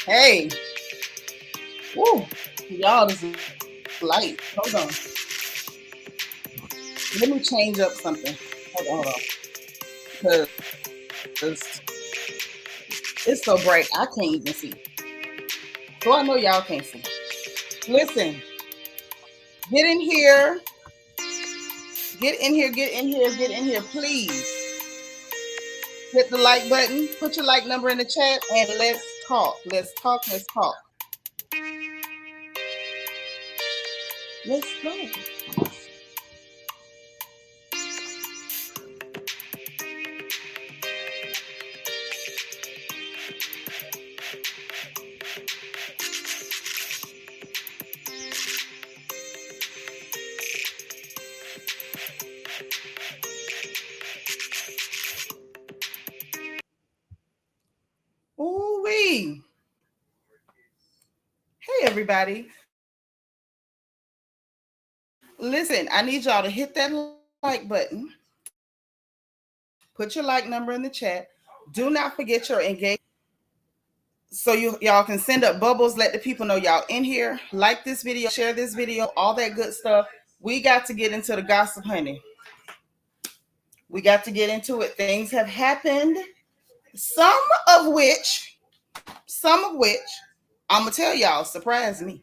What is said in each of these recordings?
Hey, woo, y'all, this is light. Hold on. Let me change up something. Hold on. Because it's so bright, I can't even see. So I know y'all can't see. Listen, get in here. Get in here, get in here, get in here, please. Hit the like button, put your like number in the chat, and let's talk. Let's talk, let's talk. Let's go. Ooh-wee. Hey, everybody. Listen, I need y'all to hit that like button. Put your like number in the chat. Do not forget your engagement so y'all can send up bubbles. Let the people know y'all in here. Like this video, share this video, all that good stuff. We got to get into the gossip, honey. We got to get into it. Things have happened. Some of which, I'm gonna tell y'all, surprised me.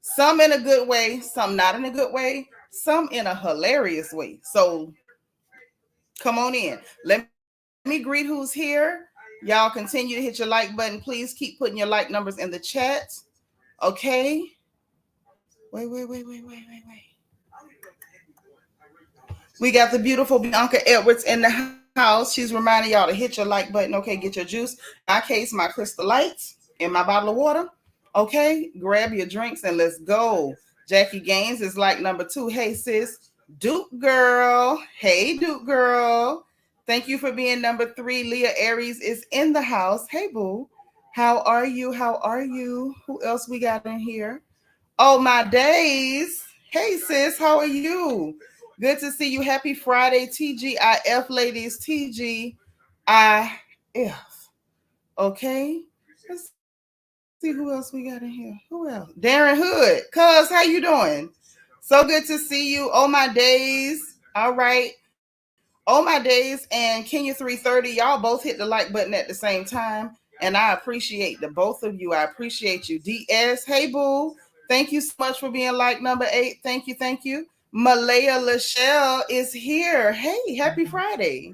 Some in a good way, some not in a good way, some in a hilarious way. So come on in. Let me greet who's here. Y'all continue to hit your like button. Please keep putting your like numbers in the chat. Okay. Wait. We got the beautiful Bianca Edwards in the house. She's reminding y'all to hit your like button. Okay, get your juice. In my case, my crystal lights and my bottle of water. Okay, grab your drinks and let's go. Jackie Gaines is like number 2. Hey, sis. Duke girl. Hey, Duke girl. Thank you for being number 3. Leah Aries is in the house. Hey, boo. How are you? How are you? Who else we got in here? Oh, my days. Hey, sis. How are you? Good to see you. Happy Friday, TGIF, ladies. TGIF. Okay. Let's see who else we got in here. Who else? Darren Hood. Cuz, how you doing? So good to see you. Oh, my days. All right. Oh, my days. And Kenya 330. Y'all both hit the like button at the same time. And I appreciate the both of you. I appreciate you. DS. Hey, boo. Thank you so much for being like number 8. Thank you. Malaya Lachelle is here. Hey, happy Friday.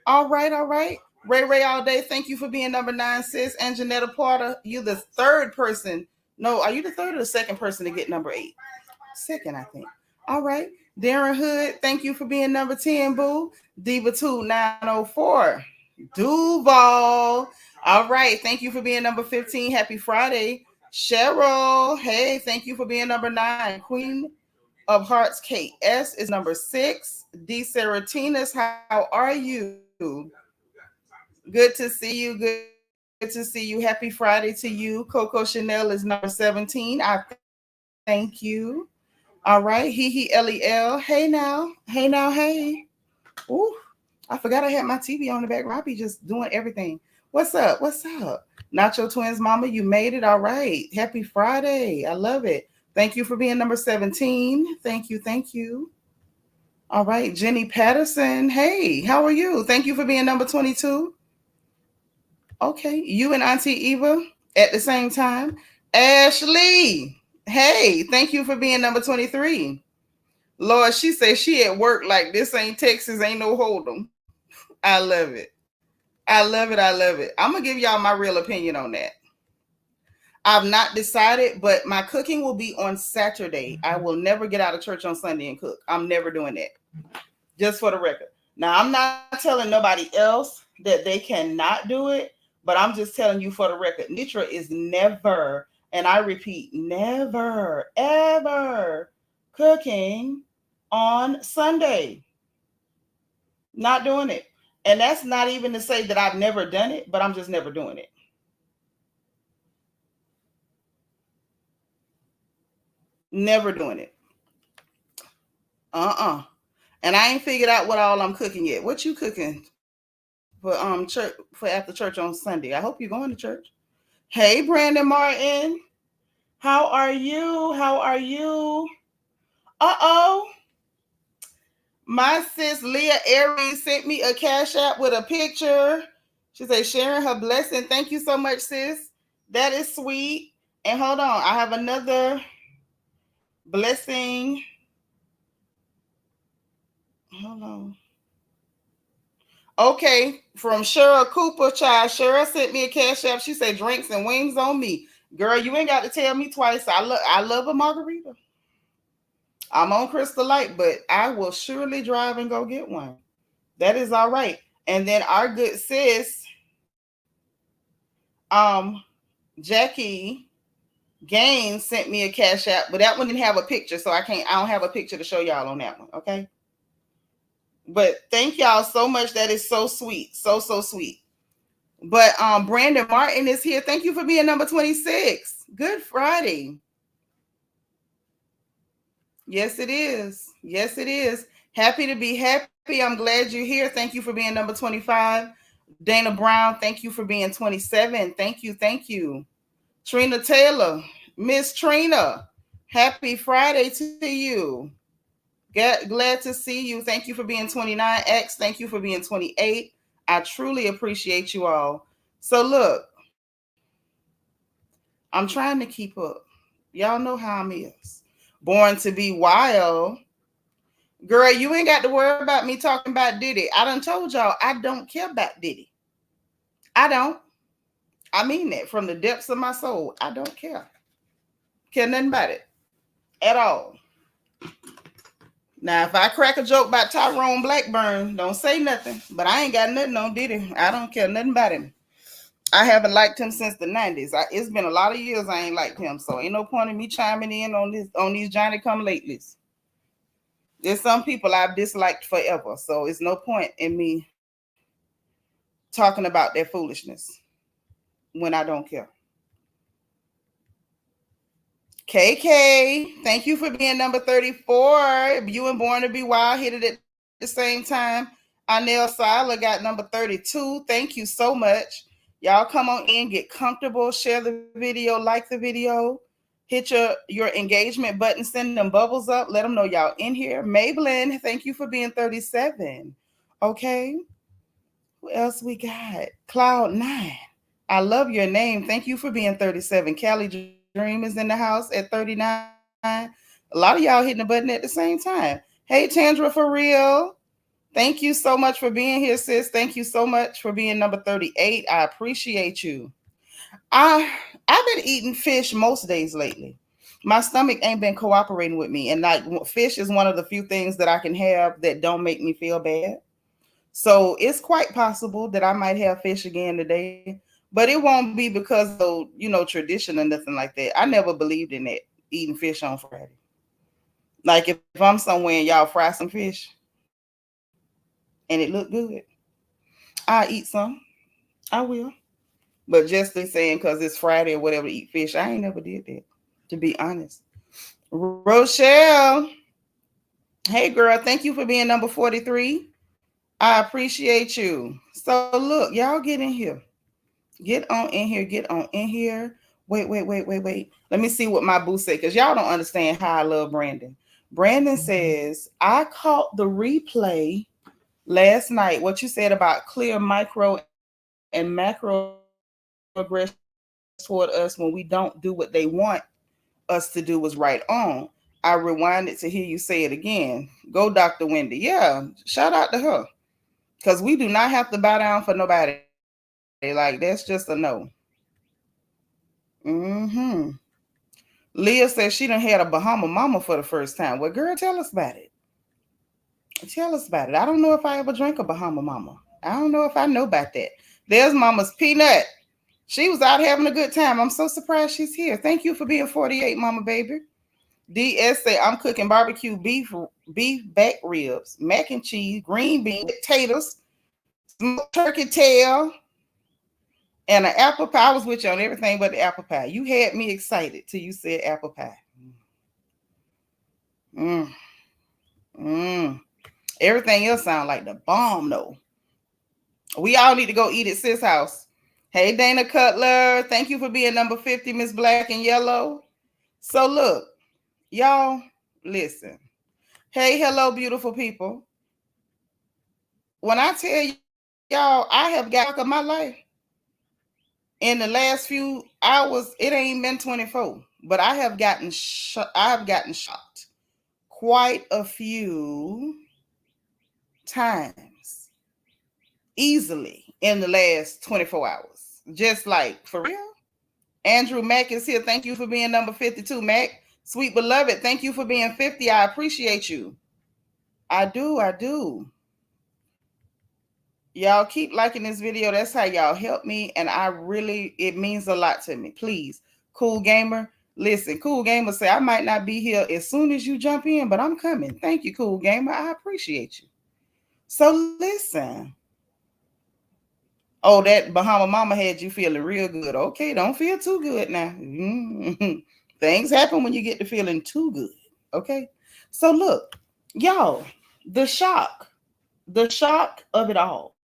All right. Ray all day. Thank you for being number 9, sis. And Janetta Porter, you the third person. No, are you the third or the second person to get number 8? Second, I think. All right. Darren Hood, thank you for being number 10, boo. Diva2904. Duval. All right. Thank you for being number 15. Happy Friday. Cheryl. Hey, thank you for being number 9. Queen of Hearts KS is number 6. D. Seratinas, how are you? Good to see you. Good to see you. Happy Friday to you. Coco Chanel is number 17. I thank you. All right. Lel. Hey now. Ooh, I forgot I had my TV on the back. Robbie just doing everything. What's up? Nacho Twins mama, you made it. All right. Happy Friday. I love it. Thank you for being number 17. Thank you. All right. Jenny Patterson. Hey, how are you? Thank you for being number 22. Okay. You and Auntie Eva at the same time. Ashley. Hey, thank you for being number 23. Lord, she says she at work like this ain't Texas, ain't no hold'em. I love it. I'm gonna give y'all my real opinion on that. I've not decided, but my cooking will be on Saturday. I will never get out of church on Sunday and cook. I'm never doing that. Just for the record. Now, I'm not telling nobody else that they cannot do it, but I'm just telling you for the record. Nitra is never, and I repeat, never, ever cooking on Sunday. Not doing it. And that's not even to say that I've never done it, but I'm just never doing it. Never doing it. And I ain't figured out what all I'm cooking yet. What you cooking for church for after church on Sunday? I hope you're going to church. Hey, Brandon Martin. How are you? Uh-oh. My sis Leah Aries sent me a cash app with a picture. She said sharing her blessing. Thank you so much, sis. That is sweet. And hold on, I have another blessing. Hold on. Okay, from Cheryl Cooper, child. Cheryl sent me a cash app. She said drinks and wings on me. Girl, you ain't got to tell me twice. I love a margarita. I'm on Crystal Light, but I will surely drive and go get one. That is all right. And then our good sis, Jackie Gaines sent me a cash app, but that one didn't have a picture, so I don't have a picture to show y'all on that one. Okay. But thank y'all so much. That is so sweet. So sweet. But Brandon Martin is here. Thank you for being number 26. Good Friday. Yes, it is. Yes, it is. Happy to be happy. I'm glad you're here. Thank you for being number 25. Dana Brown, thank you for being 27. Thank you. Thank you. Trina Taylor, Miss Trina, happy Friday to you. Glad to see you. Thank you for being 29X. Thank you for being 28. I truly appreciate you all. So, look, I'm trying to keep up. Y'all know how I'm is. Born to be wild. Girl, you ain't got to worry about me talking about Diddy. I done told y'all I don't care about Diddy. I don't. I mean that from the depths of my soul. I don't care. Care nothing about it at all. Now, if I crack a joke about Tyrone Blackburn, don't say nothing. But I ain't got nothing on Diddy. I don't care nothing about him. I haven't liked him since the 90s. It's been a lot of years I ain't liked him. So ain't no point in me chiming in on these Johnny come latelys. There's some people I've disliked forever. So it's no point in me talking about their foolishness when I don't care. KK, thank you for being number 34. You and Born to Be Wild hit it at the same time. Anel Sala got number 32. Thank you so much. Y'all come on in, get comfortable, share the video, like the video, hit your engagement button, send them bubbles up, let them know y'all in here. Maybelline, thank you for being 37. Okay. Who else we got? Cloud9. I love your name. Thank you for being 37. Cali Dream is in the house at 39. A lot of y'all hitting the button at the same time. Hey, Tandra, for real. Thank you so much for being here, sis. Thank you so much for being number 38. I appreciate you. I I've been eating fish most days lately. My stomach ain't been cooperating with me, and like fish is one of the few things that I can have that don't make me feel bad. So it's quite possible that I might have fish again today, but it won't be because of tradition or nothing like that. I never believed in that eating fish on Friday. Like if I'm somewhere and y'all fry some fish and it look good, I eat some. I will. But just in saying because it's Friday or whatever to eat fish, I ain't never did that. To be honest, Rochelle, hey girl, thank you for being number 43. I appreciate you. So look, y'all get in here. Get on in here. Get on in here. Wait. Let me see what my boo said because y'all don't understand how I love Brandon. Brandon says, I caught the replay last night. What you said about clear micro and macroaggressions toward us when we don't do what they want us to do was right on. I rewinded to hear you say it again. Go, Dr. Wendy. Yeah, shout out to her. Because we do not have to bow down for nobody. Like, that's just a no. Mm-hmm. Leah says she done had a Bahama Mama for the first time. Well, girl, tell us about it. Tell us about it. I don't know if I ever drank a Bahama Mama. I don't know if I know about that. There's Mama's Peanut. She was out having a good time. I'm so surprised she's here. Thank you for being 48, Mama Baby. DS say I'm cooking barbecue beef back ribs, mac and cheese, green beans, potatoes, smoked turkey tail, and an apple pie. I was with you on everything but the apple pie. You had me excited till you said apple pie. Mm, mm. Everything else sound like the bomb though. We all need to go eat at sis house. Hey Dana Cutler, thank you for being number 50, Miss Black and Yellow. So look, y'all, listen. Hey, hello, beautiful people. When I tell y'all, I have got of my life in the last few hours. It ain't been 24, but I have gotten shocked quite a few times easily in the last 24 hours. Just like for real. Andrew Mack is here. Thank you for being number 52, Mac. Sweet beloved, thank you for being 50. I appreciate you. I do. I do. Y'all keep liking this video. That's how y'all help me. And it means a lot to me. Please, Cool Gamer, listen, Cool Gamer say, I might not be here as soon as you jump in, but I'm coming. Thank you, Cool Gamer. I appreciate you. So listen. Oh, that Bahama Mama had you feeling real good. Okay, don't feel too good now. Things happen when you get to feeling too good. Okay. So look, y'all, the shock, the shock of it all.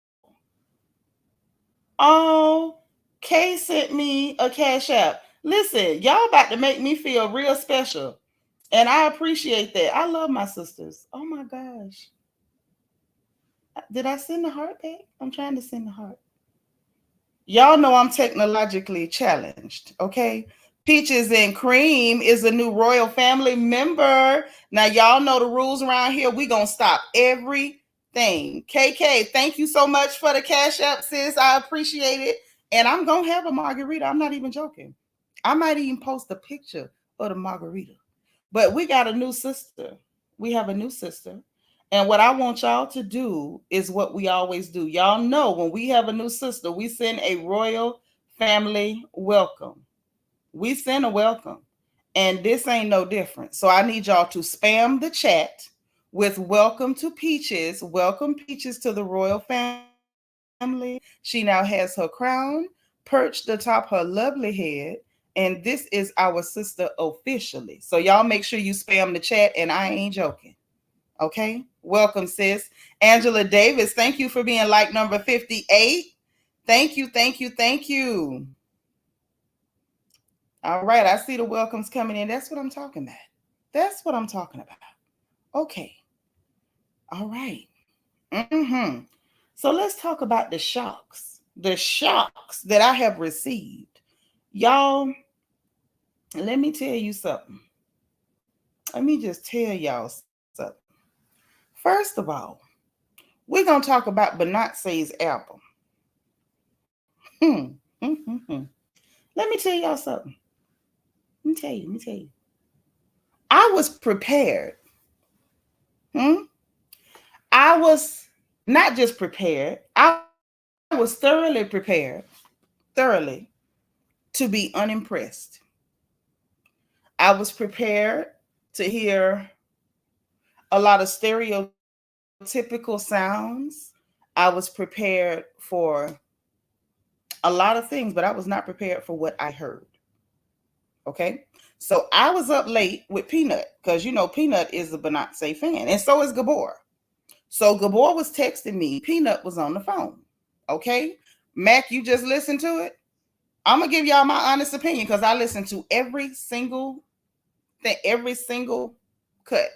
Oh, Kay sent me a cash app. Listen, y'all about to make me feel real special. And I appreciate that. I love my sisters. Oh my gosh. Did I send the heart back? I'm trying to send the heart. Y'all know I'm technologically challenged, okay? Peaches and Cream is a new royal family member. Now, y'all know the rules around here. We gonna stop everything. KK, thank you so much for the cash app, sis. I appreciate it. And I'm gonna have a margarita. I'm not even joking. I might even post a picture of the margarita. But we got a new sister. We have a new sister. And what I want y'all to do is what we always do. Y'all know when we have a new sister, we send a royal family welcome. We send a welcome. And this ain't no different. So I need y'all to spam the chat with welcome to Peaches. Welcome Peaches to the royal family. She now has her crown perched atop her lovely head. And this is our sister officially. So y'all make sure you spam the chat, and I ain't joking. Okay. Welcome, sis. Angela Davis, thank you for being like number 58. Thank you, thank you, thank you. All right. I see the welcomes coming in. That's what I'm talking about. That's what I'm talking about. Okay. All right. Mm-hmm. So let's talk about the shocks. The shocks that I have received. Y'all, let me tell you something. Let me just tell y'all something. First of all, we're going to talk about Beyonce's album. Let me tell y'all something. Let me tell you. I was prepared. I was not just prepared, I was thoroughly prepared, thoroughly, to be unimpressed. I was prepared to hear a lot of stereotypical sounds. I was prepared for a lot of things, but I was not prepared for what I heard. Okay. So I was up late with Peanut because, you know, Peanut is a Beyonce fan, and so is Gabor. So Gabor was texting me. Peanut was on the phone. Okay. Mac, you just listened to it. I'm going to give y'all my honest opinion because I listened to every single thing, every single cut.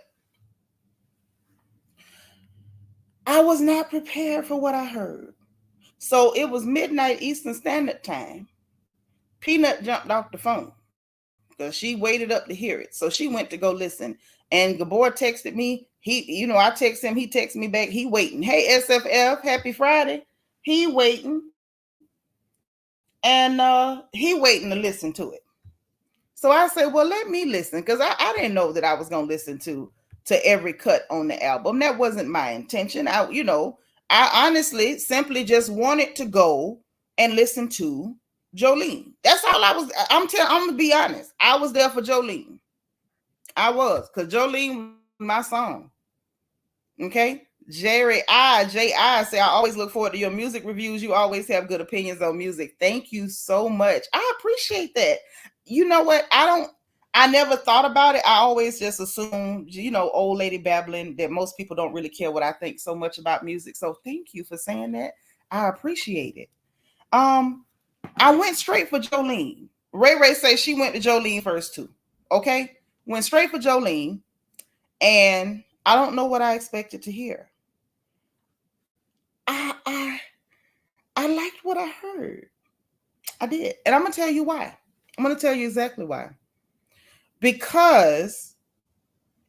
I was not prepared for what I heard. So it was midnight Eastern Standard Time. Peanut jumped off the phone because she waited up to hear it. So she went to go listen. And Gabor texted me. I text him. He texted me back. He waiting. Hey, SFF, happy Friday. He waiting. And he waiting to listen to it. So I said, well, let me listen because I didn't know that I was going to listen to every cut on the album. That wasn't my intention. I honestly simply just wanted to go and listen to Jolene. That's all I was. I'm going to be honest. I was there for Jolene. I was, because Jolene was my song. Okay. J.I. say, I always look forward to your music reviews. You always have good opinions on music. Thank you so much. I appreciate that. You know what? I never thought about it. I always just assumed, old lady babbling, that most people don't really care what I think so much about music. So thank you for saying that. I appreciate it. I went straight for Jolene. Ray says she went to Jolene first too. Okay. Went straight for Jolene. And I don't know what I expected to hear. I liked what I heard. I did. And I'm going to tell you why. I'm going to tell you exactly why. Because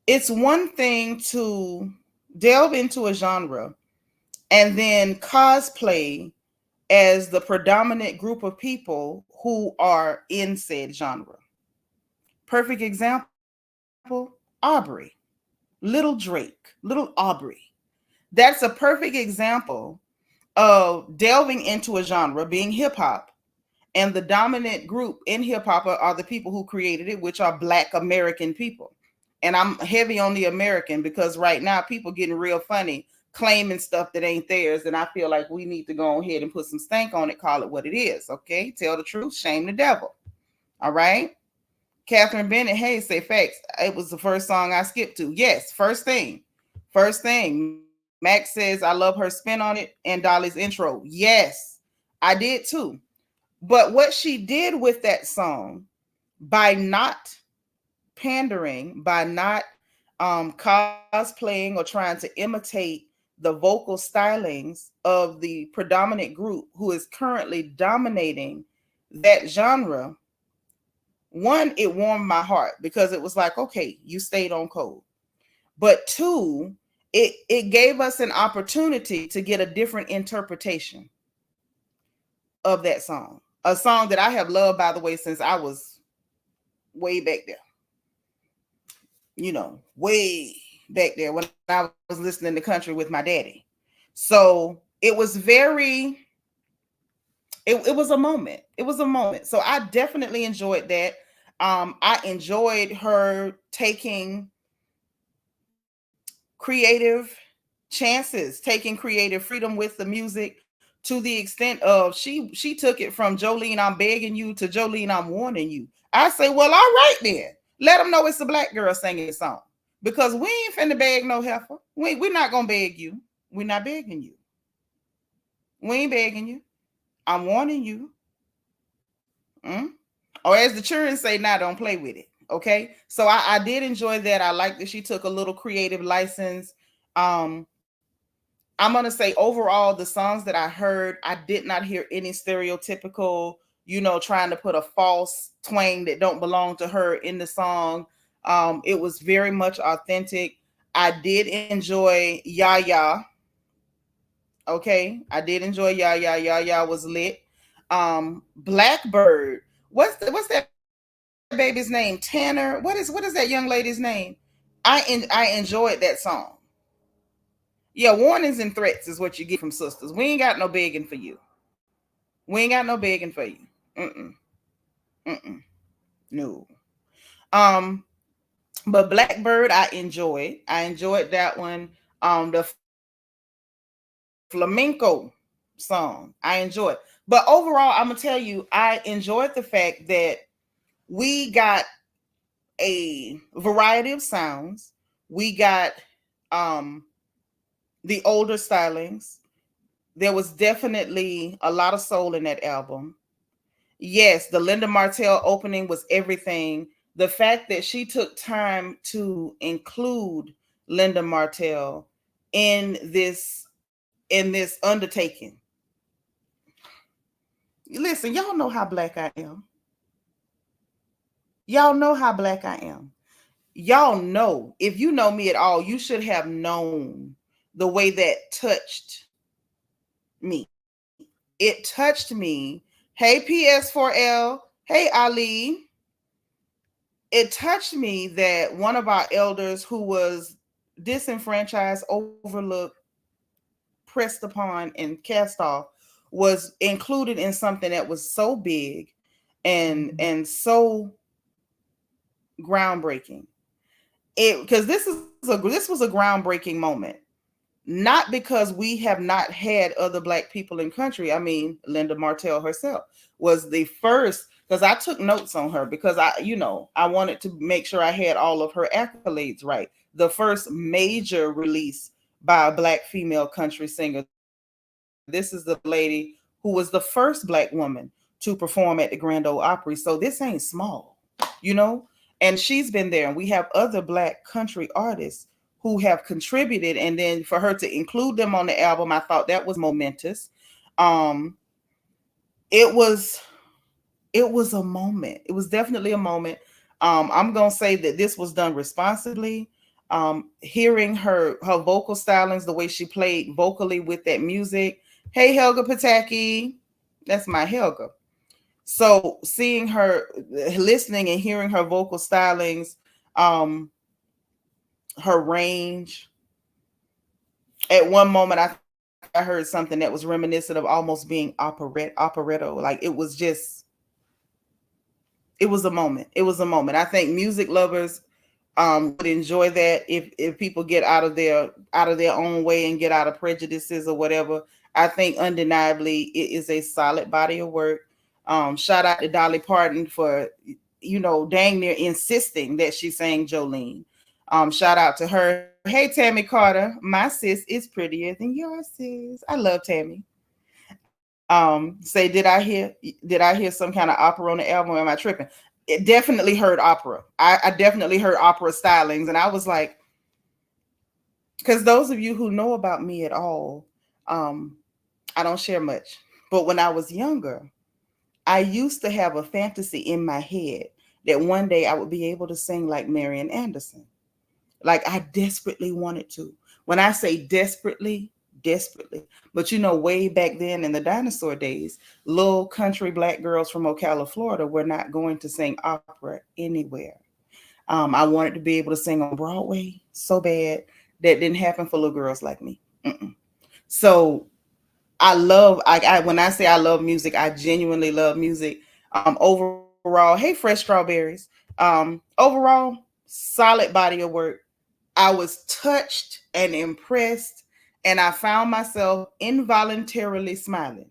it's one thing to delve into a genre and then cosplay as the predominant group of people who are in said genre. Perfect example, Aubrey, Little Drake, Little Aubrey. That's a perfect example of delving into a genre, being hip hop, and the dominant group in hip hop are the people who created it, which are Black American people. And I'm heavy on the American because right now people getting real funny, claiming stuff that ain't theirs. And I feel like we need to go ahead and put some stank on it, call it what it is. Okay. Tell the truth, shame the devil. All right. Catherine Bennett Hayes say facts. It was the first song I skipped to. Yes, first thing. First thing. Max says I love her spin on it and Dolly's intro. Yes, I did too. But what she did with that song by not pandering, by not cosplaying or trying to imitate the vocal stylings of the predominant group who is currently dominating that genre. One, it warmed my heart because it was like, okay, you stayed on code. But two, it gave us an opportunity to get a different interpretation of that song. A song that I have loved, by the way, since I was way back there. Way back there when I was listening to country with my daddy. So it was very, it was a moment. It was a moment. So I definitely enjoyed that. I enjoyed her taking creative chances, taking creative freedom with the music to the extent of she took it from Jolene, I'm begging you to Jolene, I'm warning you. I say, well, all right then. Let them know it's a black girl singing the song. Because we ain't finna beg no heifer. We're not gonna beg you. We're not begging you. We ain't begging you. I'm warning you. Or as the children say, now don't play with it. Okay. So I did enjoy that. I like that she took a little creative license. I'm gonna say overall, the songs that I heard, I did not hear any stereotypical, trying to put a false twang that don't belong to her in the song. It was very much authentic. I did enjoy Ya Ya. Okay, I did enjoy Ya Ya. Ya Ya was lit. Blackbird. What's that baby's name? Tanner. What is that young lady's name? I enjoyed that song. Yeah, warnings and threats is what you get from sisters. We ain't got no begging for you. We ain't got no begging for you. Mm-mm. Mm-mm. No. Um, but Blackbird, I enjoyed. I enjoyed that one. The flamenco song, I enjoyed. But overall, I'm gonna tell you, I enjoyed the fact that we got a variety of sounds. We got the older stylings. There was definitely a lot of soul in that album. Yes, the Linda Martell opening was everything. The fact that she took time to include Linda Martell in this undertaking. Listen, y'all know how black I am. Y'all know how black I am. Y'all know, if you know me at all, you should have known the way that touched me. It touched me. Hey, PS4L. Hey, Ali. It touched me that one of our elders who was disenfranchised, overlooked, pressed upon, and cast off was included in something that was so big and so groundbreaking. Because this was a groundbreaking moment. Not because we have not had other black people in country. I mean, Linda Martell herself was the first, because I took notes on her because I wanted to make sure I had all of her accolades right. The first major release by a black female country singer. This is the lady who was the first black woman to perform at the Grand Ole Opry. So this ain't small, and she's been there. And we have other black country artists who have contributed, and then for her to include them on the album, I thought that was momentous. um it was a moment. It was definitely a moment. I'm gonna say that this was done responsibly. Hearing her vocal stylings, the way she played vocally with that music. Hey, Helga Pataki, that's my Helga. So seeing her, listening and hearing her vocal stylings, her range. At one moment, I think I heard something that was reminiscent of almost being operetto. Like it was a moment. It was a moment. I think music lovers would enjoy that if people get out of their own way and get out of prejudices or whatever. I think undeniably it is a solid body of work. Shout out to Dolly Parton for dang near insisting that she sang Jolene. Shout out to her. Hey, Tammy Carter, my sis is prettier than your sis. I love Tammy. Say, did I hear some kind of opera on the album? Am I tripping? It definitely heard opera. I definitely heard opera stylings, and I was like, because those of you who know about me at all, um, I don't share much. But when I was younger, I used to have a fantasy in my head that one day I would be able to sing like Marian Anderson. Like I desperately wanted to. When I say desperately, desperately. But way back then in the dinosaur days, little country black girls from Ocala, Florida were not going to sing opera anywhere. I wanted to be able to sing on Broadway so bad. That didn't happen for little girls like me. Mm-mm. So I when I say I love music, I genuinely love music. Overall, hey, fresh strawberries. Overall, solid body of work. I was touched and impressed, and I found myself involuntarily smiling.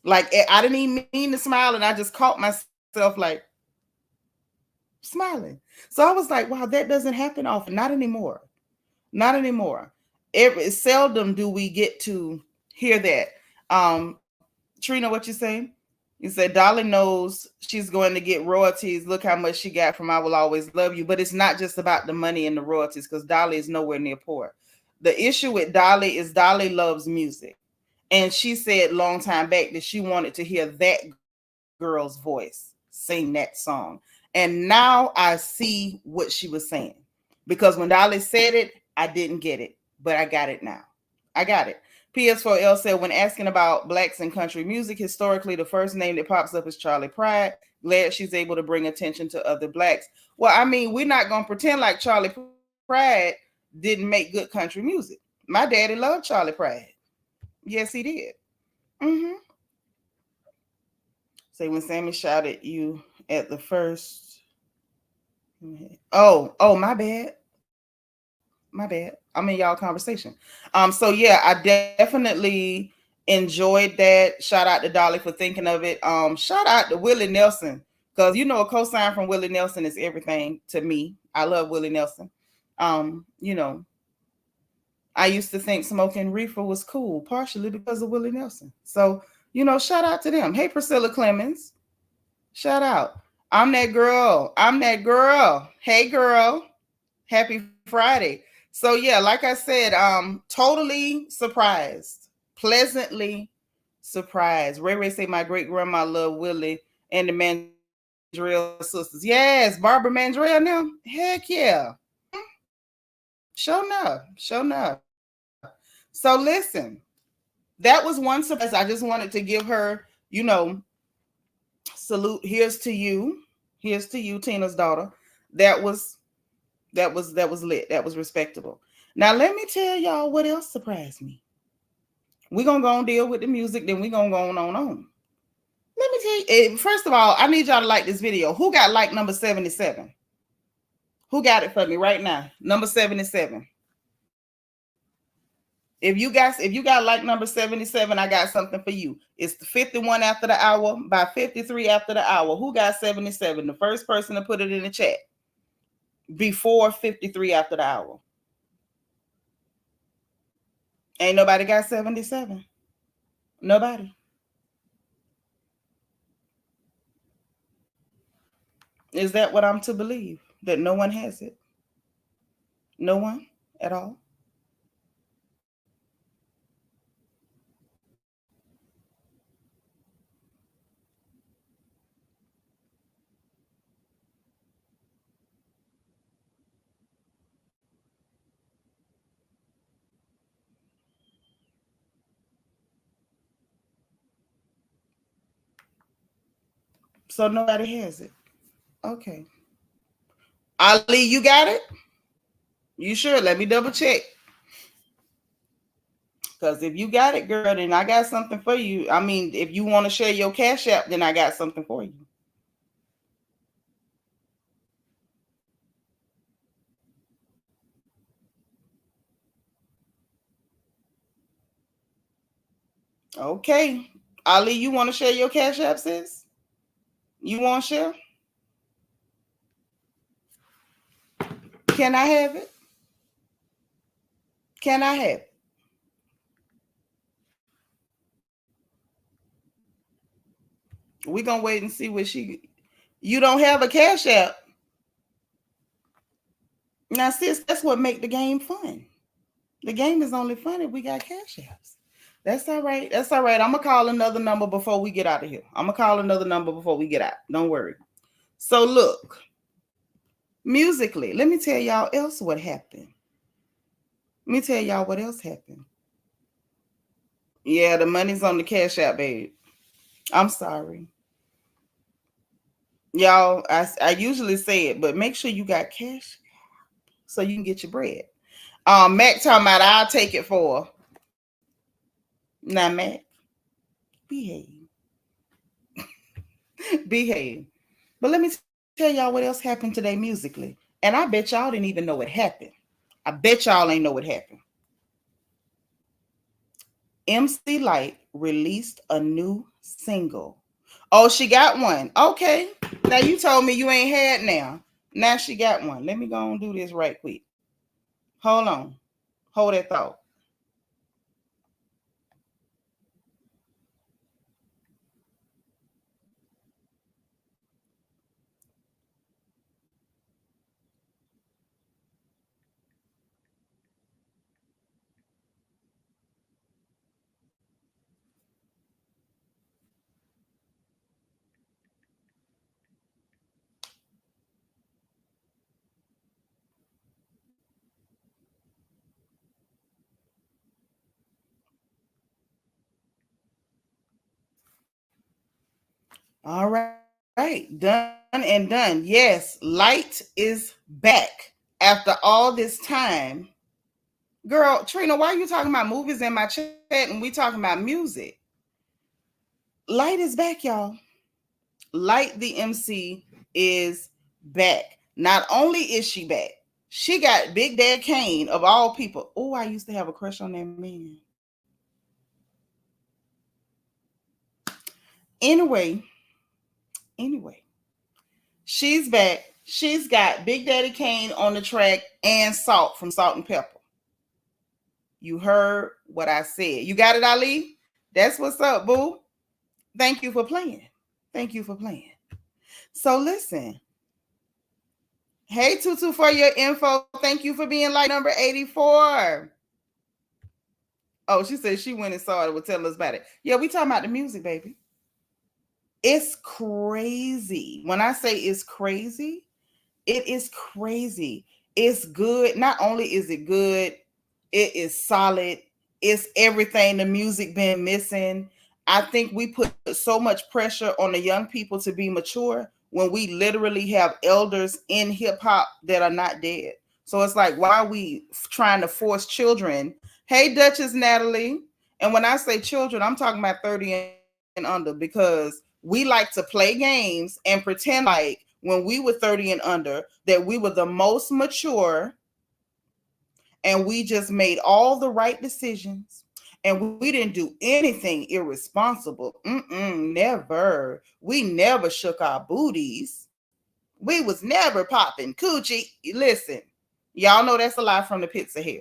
Like I didn't even mean to smile, and I just caught myself like smiling. So I was like, wow, that doesn't happen often. Not anymore. Not anymore. Seldom do we get to hear that. Trina, what you say? You said Dolly knows she's going to get royalties. Look how much she got from I Will Always Love You. But it's not just about the money and the royalties because Dolly is nowhere near poor. The issue with Dolly is Dolly loves music. And she said long time back that she wanted to hear that girl's voice sing that song. And now I see what she was saying. Because when Dolly said it, I didn't get it. But I got it now. I got it. PS4L said, when asking about blacks in country music, historically, the first name that pops up is Charlie Pride. Glad she's able to bring attention to other blacks. Well, I mean, we're not going to pretend like Charlie Pride didn't make good country music. My daddy loved Charlie Pride. Yes, he did. Mm-hmm. Say, when Sammy shouted you at the first. Oh, my bad. My bad. I'm in y'all conversation. So yeah, I definitely enjoyed that. Shout out to Dolly for thinking of it. Shout out to Willie Nelson because a cosign from Willie Nelson is everything to me. I love Willie Nelson. Um, you know, I used to think smoking reefer was cool, partially because of Willie Nelson. So shout out to them. Hey, Priscilla Clemens, shout out. I'm that girl. I'm that girl. Hey, girl. Happy Friday. So yeah, like I said, totally surprised, pleasantly surprised. Ray Ray say my great grandma loved Willie and the Mandrill sisters. Yes, Barbara Mandrill now. Heck yeah. Show enough. Show enough. So listen, that was one surprise. I just wanted to give her, salute. Here's to you, Tina's daughter. That was that was lit. That was respectable. Now let me tell y'all what else surprised me. We're gonna go and deal with the music, then we're gonna go on. Let me tell you, first of all, I need y'all to like this video. Who got like number 77? Who got it for me right now? Number 77. If you got like number 77, I got something for you. It's the 51 after the hour by 53 after the hour. Who got 77? The first person to put it in the chat before 53 after the hour. Ain't nobody got 77. Nobody. Is that what I'm to believe? That no one has it? No one at all? So nobody has it. Okay. Ali, you got it? You sure? Let me double check. Because if you got it, girl, then I got something for you. I mean, if you want to share your Cash App, then I got something for you. Okay. Ali, you want to share your Cash App, sis? You want to share? Can I have it? Can I have it? We're gonna wait and see what she. You don't have a cash app. Now, sis, that's what make the game fun. The game is only fun if we got cash apps. That's all right. That's all right. I'm gonna call another number before we get out of here. I'm gonna call another number before we get out. Don't worry. So look, musically, let me tell y'all else what happened. Let me tell y'all what else happened. Yeah, the money's on the cash app, babe. I'm sorry. Y'all, I usually say it, but make sure you got cash so you can get your bread. Mac talking about I'll take it for. Now, Mac, behave. Behave. But let me tell y'all what else happened today musically. And I bet y'all didn't even know what happened. I bet y'all ain't know what happened. MC Lyte released a new single. Oh, she got one. Okay. Now you told me you ain't had now. Now she got one. Let me go and do this right quick. Hold on. Hold that thought. All right. Done and done. Yes, Lyte is back after all this time. Girl, Trina, why are you talking about movies in my chat and we talking about music? Lyte is back, y'all. Lyte the MC is back. Not only is she back, she got Big Dad Kane of all people. Oh, I used to have a crush on that man. Anyway, anyway, she's back. She's got Big Daddy Kane on the track and Salt from Salt and Pepper. You heard what I said. You got it, Ali? That's what's up, boo. Thank you for playing. Thank you for playing. So listen. Hey, Tutu, for your info. Thank you for being like number 84. Oh, she said she went and saw it. Will tell us about it. Yeah, we talking about the music, baby. It's crazy. When I say it's crazy, it is crazy. It's good. Not only is it good, it is solid. It's everything the music been missing. I think we put so much pressure on the young people to be mature when we literally have elders in hip hop that are not dead. So it's like, why are we trying to force children? Hey, Duchess Natalie. And when I say children, I'm talking about 30 and under, because we like to play games and pretend like when we were 30 and under that we were the most mature and we just made all the right decisions and we didn't do anything irresponsible. Never. We never shook our booties. We was never popping coochie. Listen, y'all know that's a lie from the pits of hell.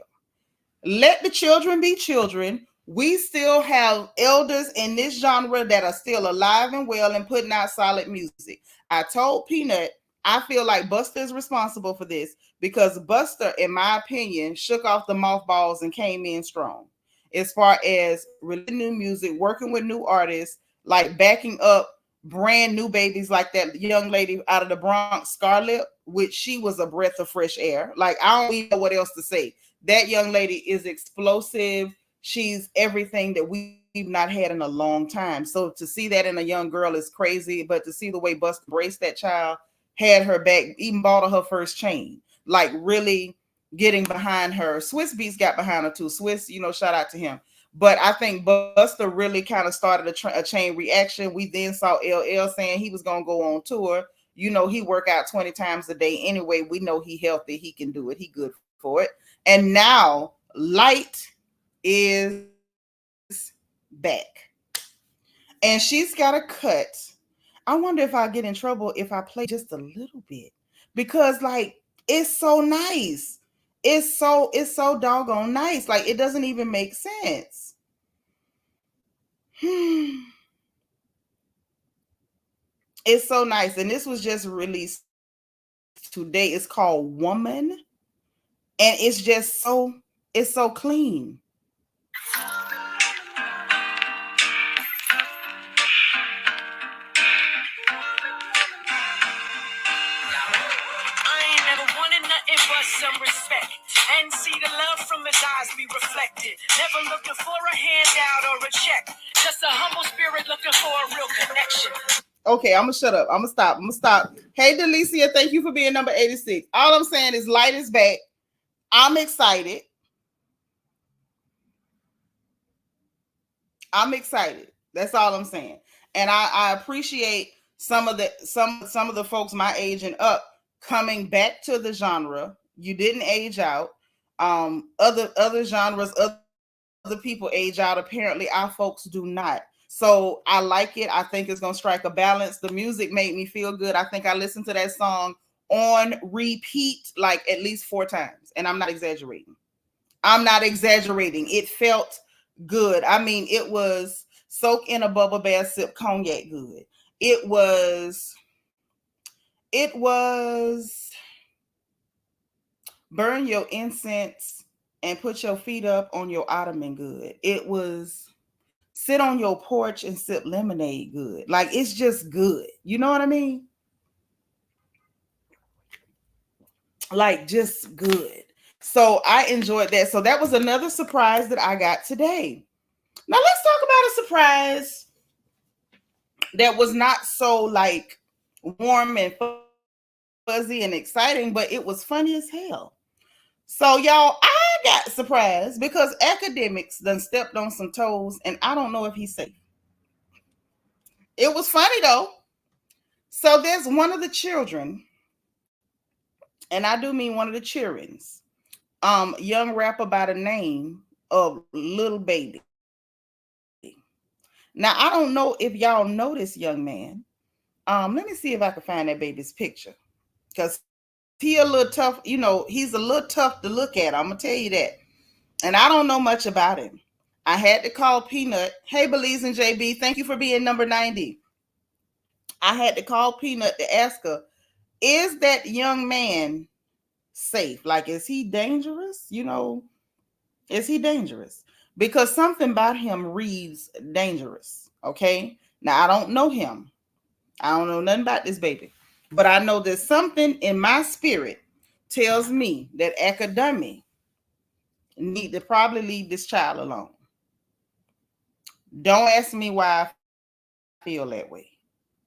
Let the children be children. We still have elders in this genre that are still alive and well and putting out solid music. I told Peanut, I feel like Buster is responsible for this because Buster, in my opinion, shook off the mothballs and came in strong. As far as releasing new music, working with new artists, like backing up brand new babies like that young lady out of the Bronx, Scarlett, which she was a breath of fresh air. Like, I don't even know what else to say. That young lady is explosive. She's everything that we've not had in a long time. So to see that in a young girl is crazy. But to see the way Buster embraced that child, had her back, even bought her first chain, like really getting behind her. Swiss Beats got behind her too. Swiss, shout out to him. But I think Buster really kind of started a chain reaction. We then saw LL saying he was going to go on tour. He work out 20 times a day anyway. We know he healthy. He can do it. He good for it. And now Lyte is back. And she's got a cut. I wonder if I get in trouble if I play just a little bit. Because, like, It's so nice. It's so doggone nice. Like it doesn't even make sense. It's so nice. And this was just released today. It's called Woman. And it's so clean. Some respect and see the love from his eyes be reflected. Never looking for a handout or a check. Just a humble spirit looking for a real connection. Okay, I'm gonna shut up. I'm gonna stop. Hey, Delicia, thank you for being number 86. All I'm saying is Lyte is back. I'm excited. That's all I'm saying. And I appreciate some of the folks my age and up coming back to the genre. You didn't age out. Other genres, other people age out. Apparently, our folks do not. So I like it. I think it's gonna strike a balance. The music made me feel good. I think I listened to that song on repeat like at least 4 times, and I'm not exaggerating. It felt good. I mean, it was soak in a bubble bath, sip cognac good. It was burn your incense and put your feet up on your ottoman good. It was sit on your porch and sip lemonade good. Like it's just good. You know what I mean? Like just good. So I enjoyed that. So that was another surprise that I got today. Now let's talk about a surprise that was not so like warm and fuzzy and exciting, but it was funny as hell. So y'all, I got surprised because Akademiks done stepped on some toes, and I don't know if he's safe. It was funny though. So there's one of the children, and I do mean one of the children's, young rapper by the name of Lil Baby. Now I don't know if y'all know this young man. Let me see if I can find that baby's picture. Because he a little tough, he's a little tough to look at. I'm gonna tell you that. And I don't know much about him. I had to call Peanut. Hey, Belize and JB, thank you for being number 90. I had to call Peanut to ask her, is that young man safe? Like, is he dangerous? Is he dangerous? Because something about him reads dangerous. Okay. Now, I don't know him. I don't know nothing about this baby. But I know that something in my spirit tells me that Akademiks need to probably leave this child alone. Don't ask me why I feel that way.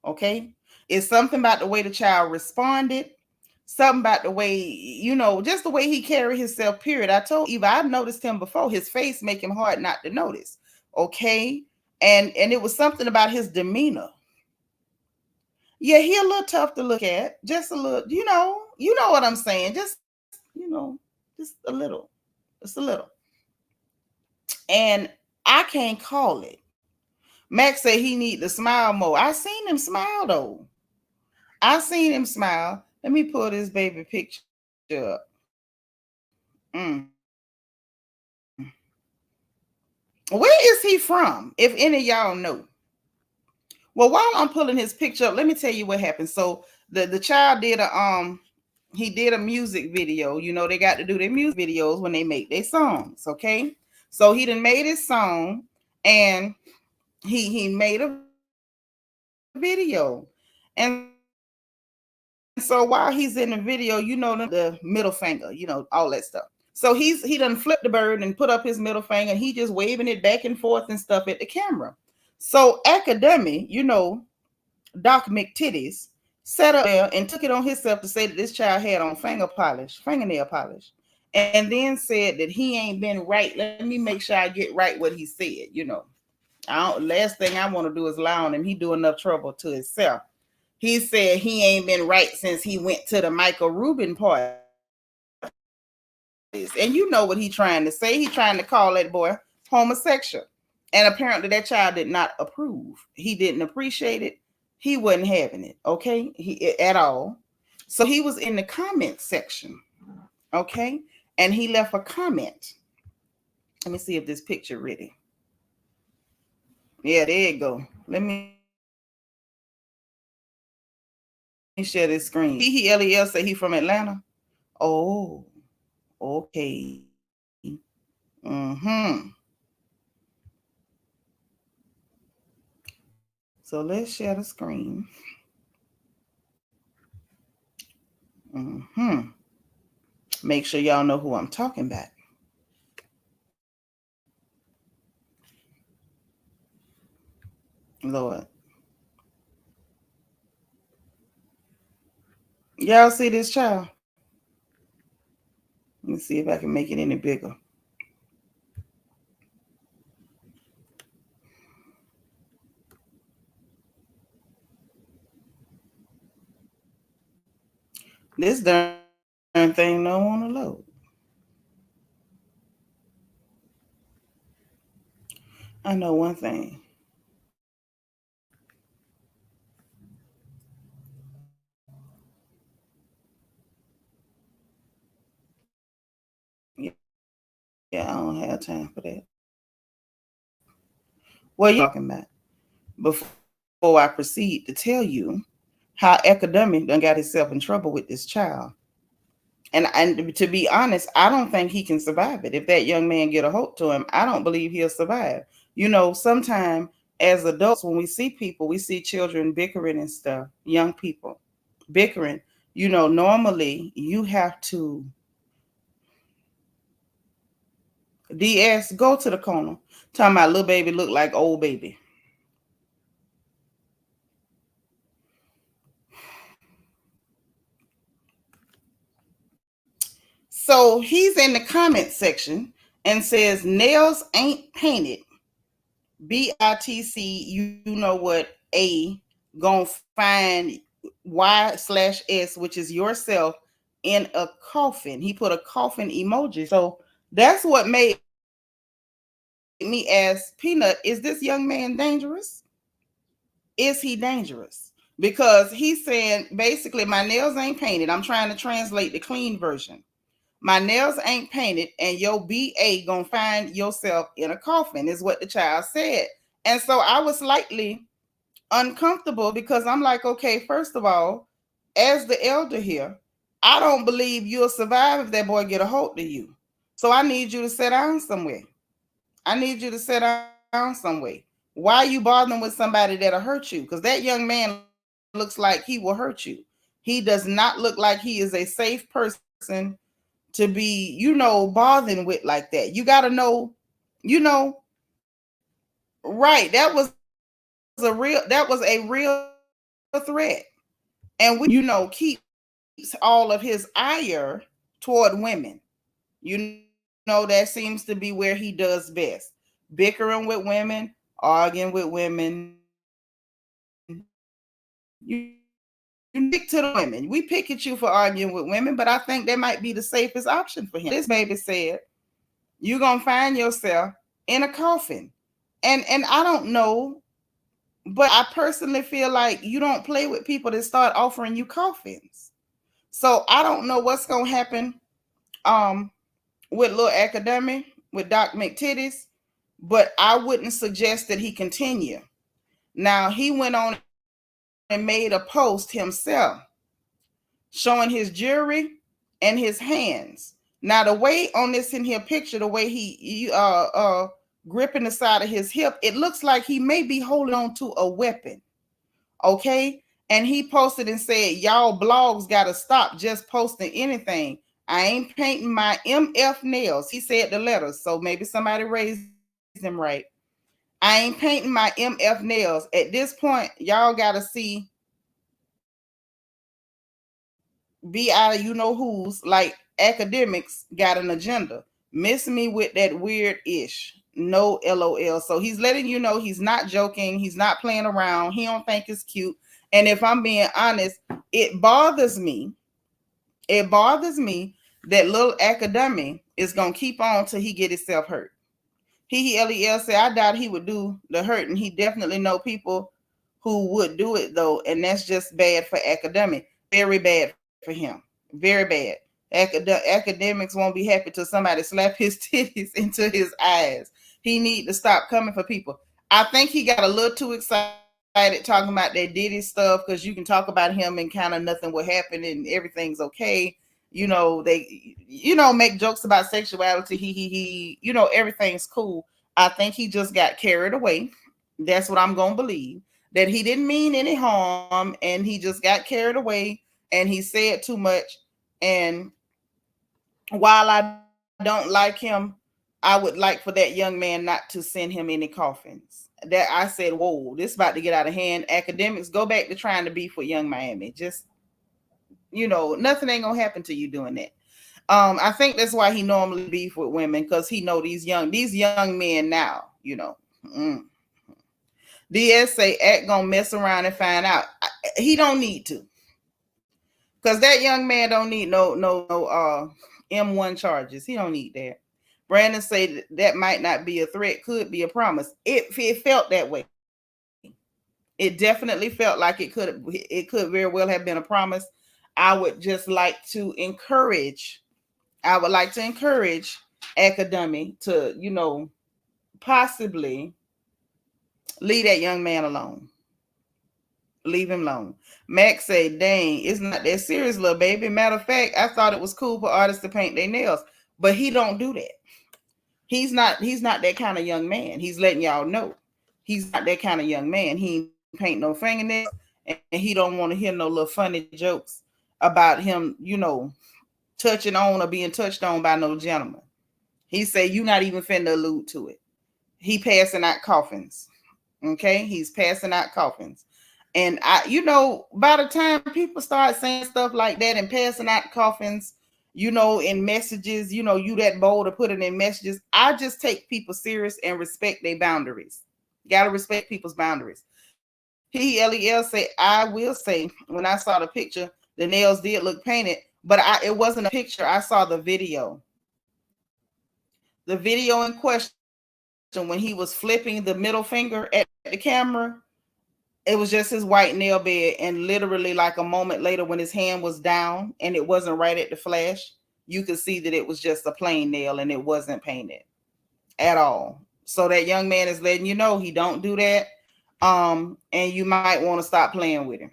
Okay? It's something about the way the child responded, something about the way, just the way he carried himself, period. I told Eva, I've noticed him before. His face make him hard not to notice. Okay? And it was something about his demeanor. Yeah, he a little tough to look at. Just a little, you know what I'm saying. Just a little. Just a little. And I can't call it. Max said he need to smile more. I seen him smile though. Let me pull this baby picture up. Where is he from? If any of y'all know. Well, while I'm pulling his picture up, let me tell you what happened. So the child did a music video. They got to do their music videos when they make their songs. Okay. So he done made his song and he made a video. And so while he's in the video, the middle finger, all that stuff. So he done flipped the bird and put up his middle finger and he just waving it back and forth and stuff at the camera. So Akademiks, Doc McTitties, sat up there and took it on himself to say that this child had on fingernail polish, and then said that he ain't been right. Let me make sure I get right what he said. Last thing I want to do is lie on him. He do enough trouble to himself. He said he ain't been right since he went to the Michael Rubin party. And you know what he trying to say. He trying to call that boy homosexual. And apparently that child did not approve. He didn't appreciate it. He wasn't having it, okay? At all. So he was in the comment section, okay? And he left a comment. Let me see if this picture ready. Yeah, there you go. Let me share this screen. He Lel say he from Atlanta. Oh, okay. Mm-hmm. So let's share the screen. Mm-hmm. Make sure y'all know who I'm talking about. Lord. Y'all see this child? Let me see if I can make it any bigger. This darn thing don't want to load. I know one thing. Yeah, I don't have time for that. Well, you talking about before I proceed to tell you how Akademiks done got himself in trouble with this child. And to be honest, I don't think he can survive it. If that young man get a hold to him, I don't believe he'll survive. You know, sometimes as adults, when we see people, we see children bickering and stuff, young people bickering. You know, normally you have to DS go to the corner. Talking about little baby look like old baby. So he's in the comment section and says nails ain't painted. BITC, you know what, A, gonna find Y/S, which is yourself, in a coffin. He put a coffin emoji. So that's what made me ask Peanut, is this young man dangerous? Is he dangerous? Because he's saying basically, my nails ain't painted. I'm trying to translate the clean version. My nails ain't painted, and your BA gonna find yourself in a coffin, is what the child said. And so I was slightly uncomfortable because I'm like, okay, first of all, as the elder here, I don't believe you'll survive if that boy get a hold of you. So I need you to sit down somewhere. I need you to sit down somewhere. Why are you bothering with somebody that'll hurt you? Because that young man looks like he will hurt you. He does not look like he is a safe person to be, bothering with like that. You got to know, you know, right. That was a real threat. And we, keeps all of his ire toward women. That seems to be where he does best. Bickering with women, arguing with women. You stick to the women. We pick at you for arguing with women, but I think that might be the safest option for him. This baby said, you're gonna find yourself in a coffin. And I don't know, but I personally feel like you don't play with people that start offering you coffins. So I don't know what's gonna happen with little academic with Doc McTitties, but I wouldn't suggest that he continue. Now he went on and made a post himself showing his jewelry and his hands. Now the way on this in here picture, the way he gripping the side of his hip, it looks like he may be holding on to a weapon. Okay. And he posted and said, y'all blogs gotta stop just posting anything. I ain't painting my MF nails. He said the letters, so maybe somebody raised him right. I ain't painting my MF nails. At this point, y'all gotta see BI, who's like Akademiks got an agenda. Miss me with that weird ish. No LOL. So he's letting you know he's not joking. He's not playing around. He don't think it's cute. And if I'm being honest, it bothers me. It bothers me that little academic is gonna keep on till he get himself hurt. He LEL said, I doubt he would do the hurt, and he definitely know people who would do it though, and that's just bad for academic. Very bad for him. Very bad. Academics won't be happy till somebody slap his titties into his eyes. He need to stop coming for people. I think he got a little too excited talking about that Diddy stuff because you can talk about him and kind of nothing will happen and everything's okay. They make jokes about sexuality. Everything's cool. I think he just got carried away. That's what I'm gonna believe. That he didn't mean any harm and he just got carried away and he said too much. And while I don't like him, I would like for that young man not to send him any coffins. That I said, whoa, this about to get out of hand. Academics, go back to trying to beef with Young Miami. Just nothing ain't gonna happen to you doing that. I think that's why he normally beef with women because he know these young men now. Mm. DS say act gonna mess around and find out. He don't need to, because that young man don't need no M1 charges. He don't need that. Brandon say that might not be a threat, could be a promise. It felt that way. It definitely felt like it could very well have been a promise. I would just like to encourage. I would like to encourage Akademi to possibly leave that young man alone. Leave him alone. Max say, dang, it's not that serious, little baby. Matter of fact, I thought it was cool for artists to paint their nails, but he don't do that. He's not that kind of young man. He's letting y'all know. He's not that kind of young man. He ain't paint no fingernails, and he don't want to hear no little funny jokes about him, touching on or being touched on by no gentleman. He say you not even finna allude to it. He passing out coffins. Okay, he's passing out coffins. And by the time people start saying stuff like that and passing out coffins, in messages, you that bold to put it in messages. I just take people serious and respect their boundaries. Gotta respect people's boundaries. LEL say, I will say, when I saw the picture, the nails did look painted, but it wasn't a picture. I saw the video. The video in question when he was flipping the middle finger at the camera. It was just his white nail bed, and literally like a moment later when his hand was down and it wasn't right at the flash, you could see that it was just a plain nail and it wasn't painted at all. So that young man is letting you know he don't do that. And you might want to stop playing with him.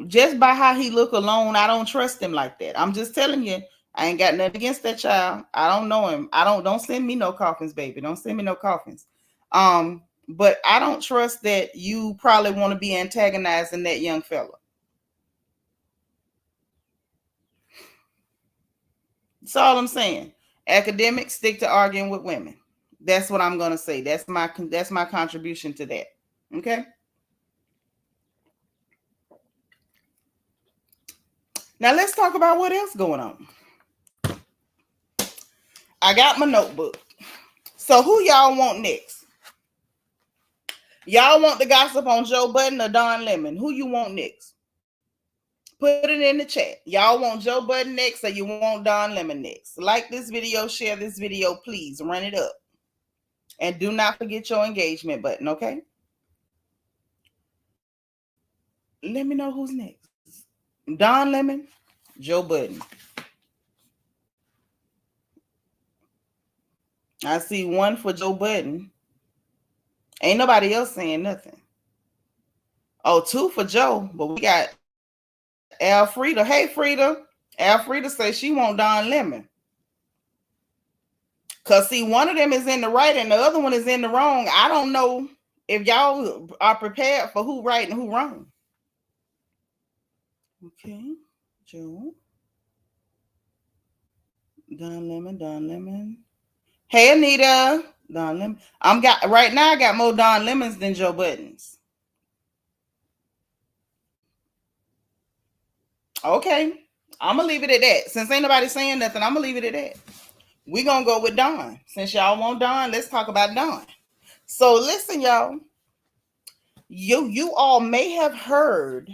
Just by how he look alone, I don't trust him like that. I'm just telling you, I ain't got nothing against that child. I don't know him. Don't send me no coffins, baby. Don't send me no coffins. But I don't trust that you probably want to be antagonizing that young fella. That's all I'm saying. Academics, stick to arguing with women. That's what I'm gonna say. That's my contribution to that. Okay. Now let's talk about what else going on. I got my notebook. So who y'all want next? Y'all want the gossip on Joe Budden or Don Lemon? Who you want next? Put it in the chat. Y'all want Joe Budden next or you want Don Lemon next? Like this video, share this video, please. Run it up. And do not forget your engagement button, okay? Let me know who's next. Don Lemon, Joe Budden. I see one for Joe Budden. Ain't nobody else saying nothing. Oh, two for Joe, but we got Alfreda. Hey, Frida. Alfreda says she want Don Lemon. Because, see, one of them is in the right and the other one is in the wrong. I don't know if y'all are prepared for who right and who wrong. Okay, Joe. Don Lemon. Hey, Anita. Don Lemon. Right now I got more Don Lemons than Joe Buddens. Okay. I'm going to leave it at that. Since ain't nobody saying nothing, I'm going to leave it at that. We're going to go with Don. Since y'all want Don, let's talk about Don. So listen, y'all. You all may have heard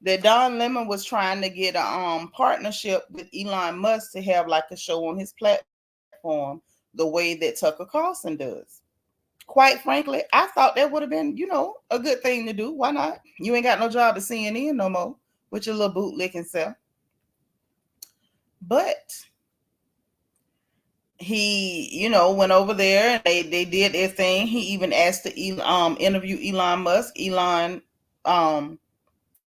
that Don Lemon was trying to get a partnership with Elon Musk to have like a show on his platform the way that Tucker Carlson does. Quite frankly, I thought that would have been, a good thing to do. Why not? You ain't got no job at CNN no more with your little bootlicking self. But he, went over there and they did their thing. He even asked to interview Elon Musk. Elon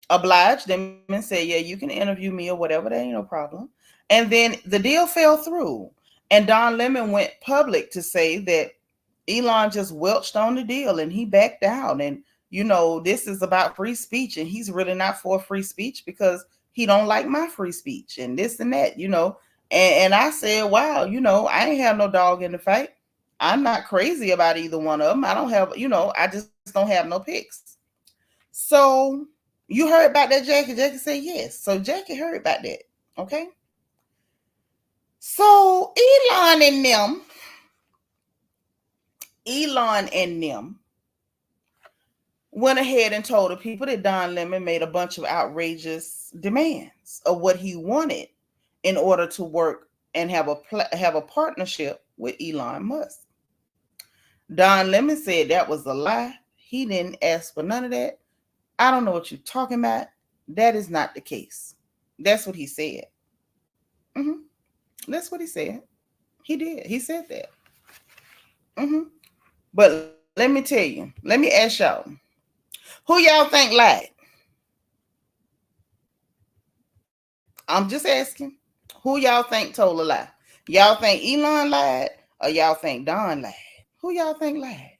obliged them and said, "Yeah, you can interview me or whatever. That ain't no problem." And then the deal fell through. And Don Lemon went public to say that Elon just welched on the deal and he backed down. And this is about free speech, and he's really not for free speech because he don't like my free speech and this and that. And I said, wow, I ain't have no dog in the fight. I'm not crazy about either one of them. I don't have, I just don't have no picks. So you heard about that, Jackie? Jackie said yes. So Jackie heard about that. Okay. So Elon and them went ahead and told the people that Don Lemon made a bunch of outrageous demands of what he wanted in order to work and have a partnership with Elon Musk. Don Lemon said that was a lie. He didn't ask for none of that. I don't know what you're talking about. That is not the case. That's what he said. Hmm. That's what he said. He did. He said that. Hmm. But let me tell you. Let me ask y'all. Who y'all think lied? I'm just asking. Who y'all think told a lie? Y'all think Elon lied or y'all think Don lied? Who y'all think lied?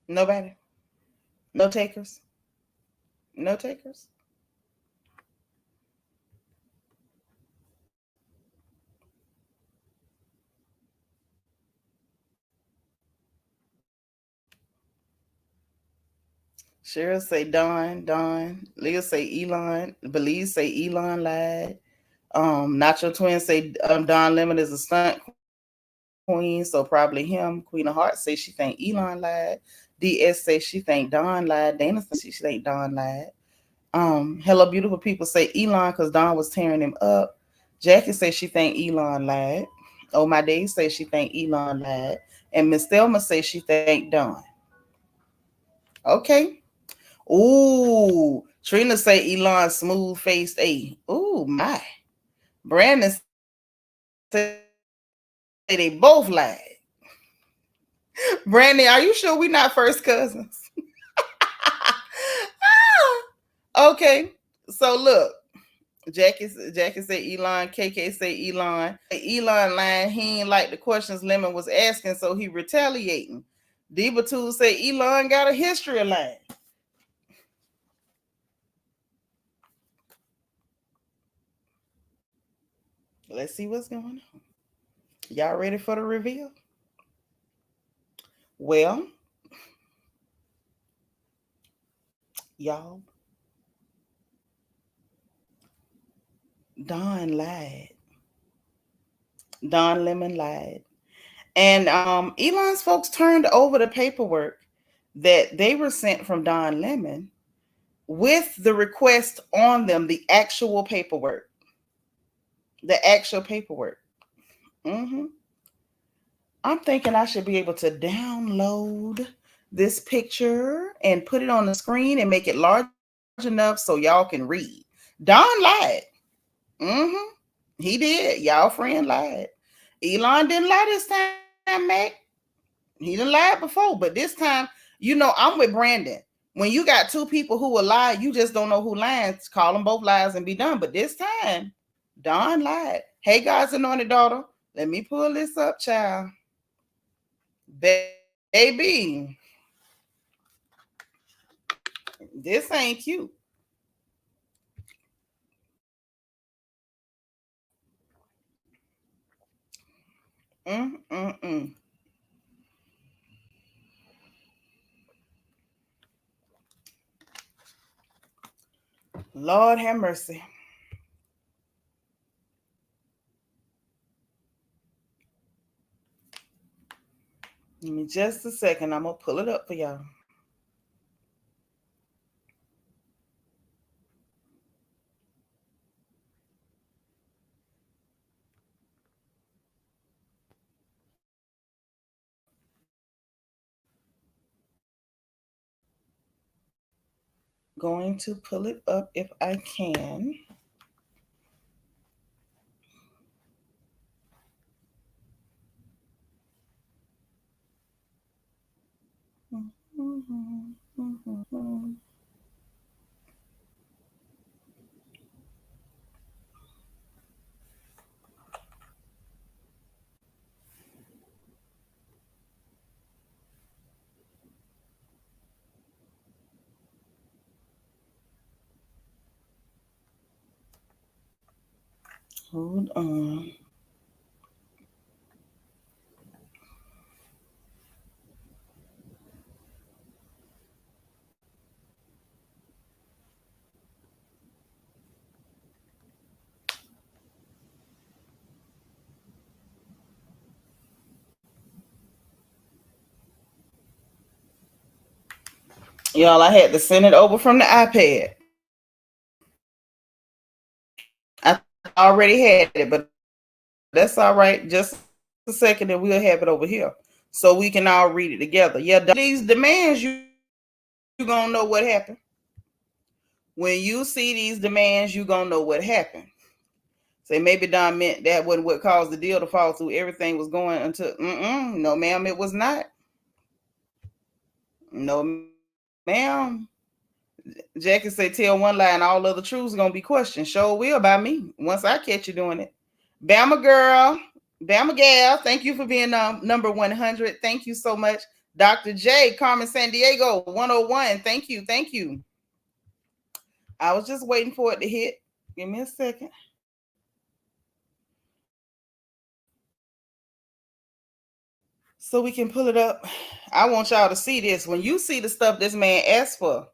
Nobody? No takers? No takers? Cheryl say Don. Leah say Elon. Belize say Elon lied. Nacho Twin say Don Lemon is a stunt queen, so probably him. Queen of Hearts say she think Elon lied. DS say she think Don lied. Dana say she think Don lied. Hello Beautiful people say Elon because Don was tearing him up. Jackie say she think Elon lied. Oh my days say she think Elon lied. And Miss Thelma say she think Don. Okay. Ooh, Trina say Elon smooth faced A. Ooh my. Brandon say they both lied. Brandon, are you sure we not first cousins? Okay. So look, Jackie say Elon, KK say Elon. Elon lying, he ain't like the questions Lemon was asking, so he retaliating. Deba2 say Elon got a history of lying. Let's see what's going on. Y'all ready for the reveal? Well, y'all, Don lied. Don Lemon lied. And Elon's folks turned over the paperwork that they were sent from Don Lemon with the request on them, the actual paperwork. The actual paperwork. Hmm. I'm thinking I should be able to download this picture and put it on the screen and make it large enough so y'all can read. Don lied. Hmm. He did. Y'all friend lied. Elon didn't lie this time, Mac. He done lied before, but this time, I'm with Brandon. When you got two people who will lie, you just don't know who lies. Call them both lies and be done. But this time, Don lied. Hey, God's anointed daughter, let me pull this up, child. Baby, this ain't cute. Mm. Lord have mercy. Give me just a second. I'm gonna pull it up for y'all. Going to pull it up if I can. Hold on. Y'all, I had to send it over from the iPad. I already had it, but that's all right. Just a second and we'll have it over here. So we can all read it together. Yeah, these demands, you gonna know what happened. When you see these demands, you gonna know what happened. Say maybe Don meant that wasn't what caused the deal to fall through. Everything was going until no ma'am, it was not. No ma'am. Jackie say tell one lie and all other truths gonna be questioned. Sure will by me once I catch you doing it. Bama girl, Bama gal, thank you for being number 100. Thank you so much. Dr. J, Carmen San Diego, 101. Thank you, thank you. I was just waiting for it to hit. Give me a second. So we can pull it up. I want y'all to see this. When you see the stuff this man asked for,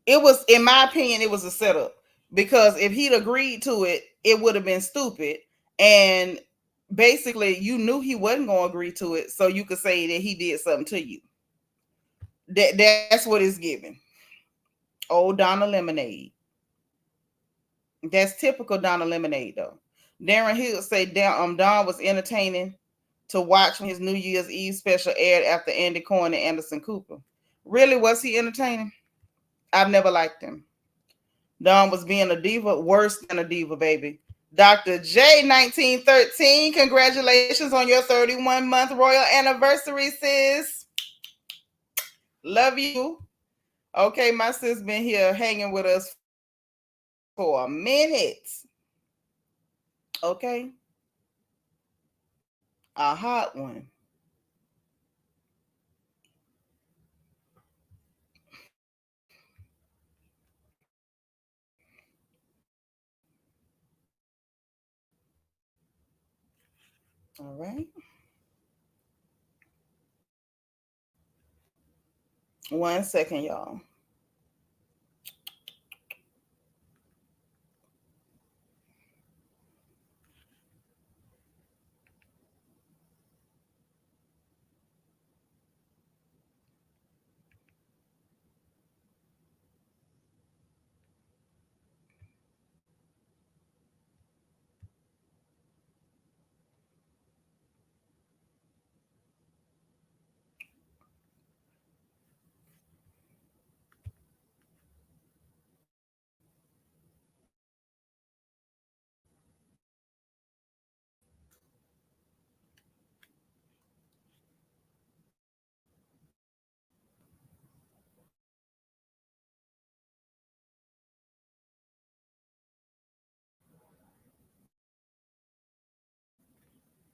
it was, in my opinion, it was a setup. Because if he'd agreed to it, it would have been stupid. And basically, you knew he wasn't going to agree to it, so you could say that he did something to you. That's what it's giving. Old Donna Lemonade. That's typical Donna Lemonade, though. Darren Hill say Don was entertaining to watch when his New Year's Eve special aired after Andy Cohen and Anderson Cooper. Really, was he entertaining? I've never liked him. Don was being a diva, worse than a diva, baby. Dr. J, 1913, congratulations on your 31-month royal anniversary, sis. Love you. Okay, my sis been here hanging with us for a minute. Okay. A hot one. All right. One second, y'all.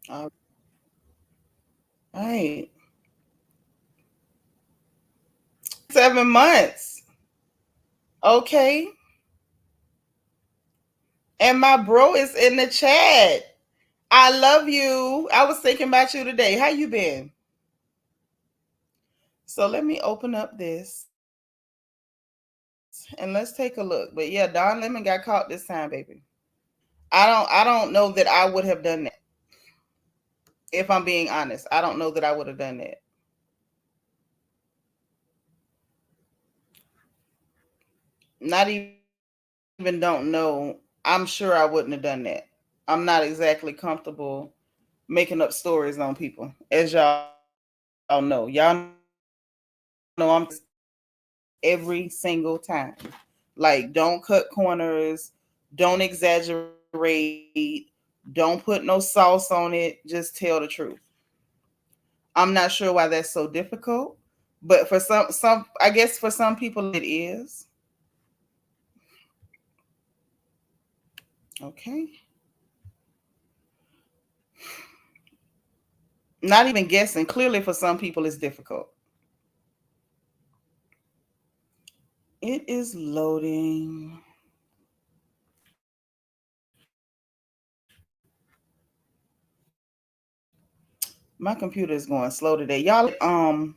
All right. 7 months. Okay. And my bro is in the chat. I love you. I was thinking about you today. How you been? So let me open up this and let's take a look. But yeah, Don Lemon got caught this time, baby. I don't know that I would have done that. If I'm being honest, I don't know that I would have done that. Not even don't know. I'm sure I wouldn't have done that. I'm not exactly comfortable making up stories on people, as y'all know. Y'all know I'm every single time. Like, don't cut corners, don't exaggerate, don't put no sauce on it. Just tell the truth. I'm not sure why that's so difficult, but for some, I guess for some people it is. Okay. Not even guessing. Clearly, for some people, it's difficult. It is loading. My computer is going slow today. Y'all,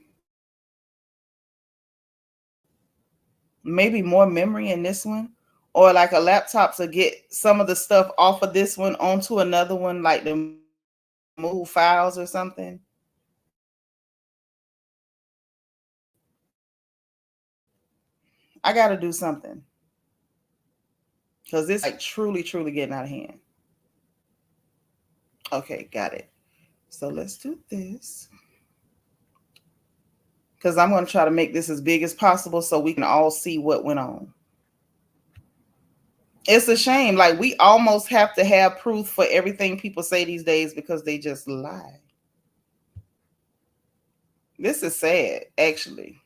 maybe more memory in this one, or like a laptop to get some of the stuff off of this one onto another one, like to move files or something. I got to do something because this is like truly, truly getting out of hand. Okay, got it. So let's do this because I'm going to try to make this as big as possible so we can all see what went on. It's a shame. Like, we almost have to have proof for everything people say these days because they just lie. This is sad, actually.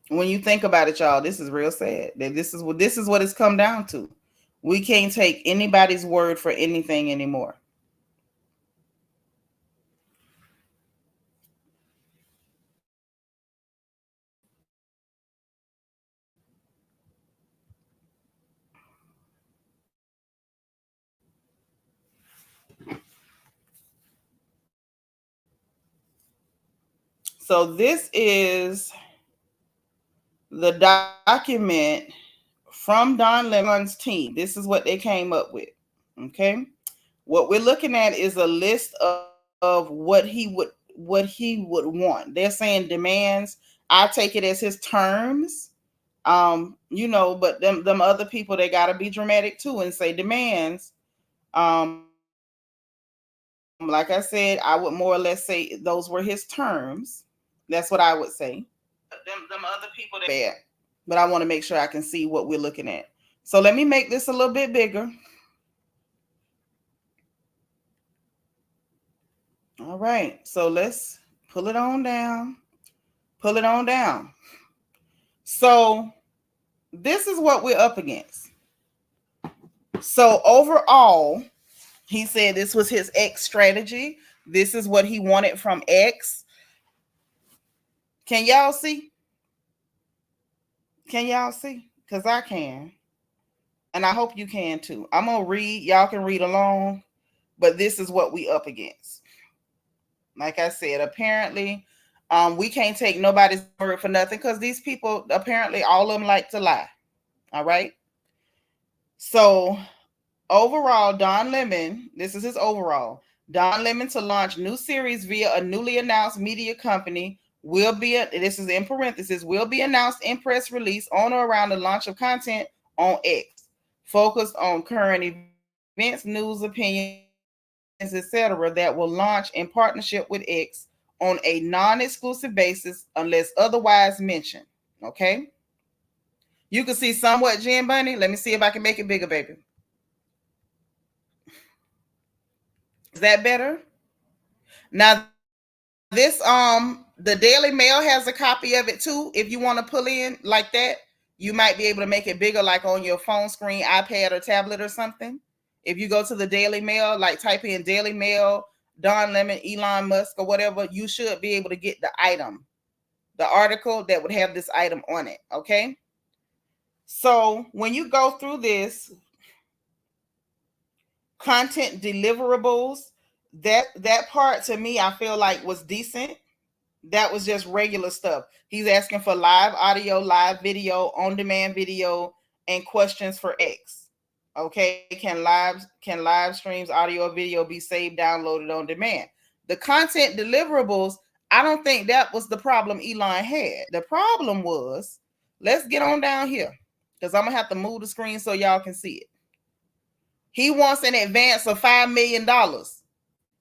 When you think about it, y'all, this is real sad. That this is what it's come down to. We can't take anybody's word for anything anymore. So this is the document from Don Lemon's team. This is what they came up with. Okay. What we're looking at is a list of what he would want. They're saying demands. I take it as his terms. But them other people, they gotta be dramatic too and say demands. Like I said, I would more or less say those were his terms. That's what I would say. Them other people, they bad. But I want to make sure I can see what we're looking at. So let me make this a little bit bigger. All right. So let's pull it on down. Pull it on down. So this is what we're up against. So overall, he said this was his X strategy. This is what he wanted from X. Can y'all see? Can y'all see? Because I can. And I hope you can too. I'm going to read. Y'all can read along. But this is what we up against. Like I said, apparently, we can't take nobody's word for nothing because these people, apparently, all of them like to lie. All right. So overall, Don Lemon, this is his overall. Don Lemon to launch new series via a newly announced media company will be, this is in parentheses, will be announced in press release on or around the launch of content on X, focused on current events, news, opinions, etc., that will launch in partnership with X on a non-exclusive basis unless otherwise mentioned. Okay? You can see somewhat, Jen Bunny. Let me see if I can make it bigger, baby. Is that better? Now this the Daily Mail has a copy of it too. If you want to pull in like that, you might be able to make it bigger like on your phone screen, iPad or tablet or something. If you go to the Daily Mail, like type in Daily Mail, Don Lemon, Elon Musk or whatever, you should be able to get the item, the article that would have this item on it, okay? So, when you go through this content deliverables, that part to me I feel like was decent. That was just regular stuff. He's asking for live audio, live video, on demand video, and questions for X. Okay, can live streams, audio or video be saved, downloaded on demand? The content deliverables, I don't think that was the problem Elon had. The problem was, let's get on down here because I'm gonna have to move the screen so y'all can see it. He wants an advance of $5 million.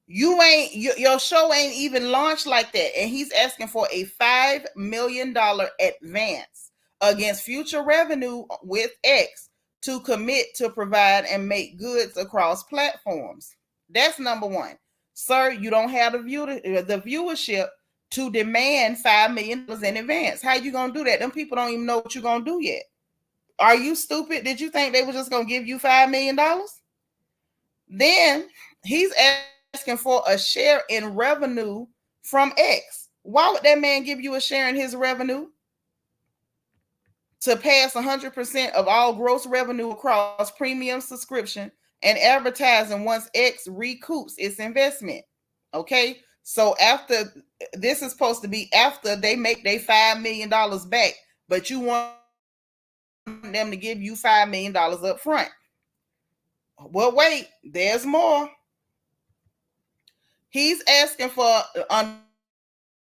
Your show ain't even launched like that, and he's asking for a $5 million advance against future revenue with X to commit to provide and make goods across platforms. That's number one. Sir, you don't have the viewership to demand $5 million in advance. How you gonna do that? Them people don't even know what you're gonna do yet. Are you stupid? Did you think they were just gonna give you $5 million? Then he's asking for a share in revenue from X. Why would that man give you a share in his revenue? To pass 100% of all gross revenue across premium subscription and advertising once X recoups its investment. Okay, so after this is supposed to be after they make their $5 million back, but you want them to give you $5 million up front. Well, wait, there's more. He's asking for on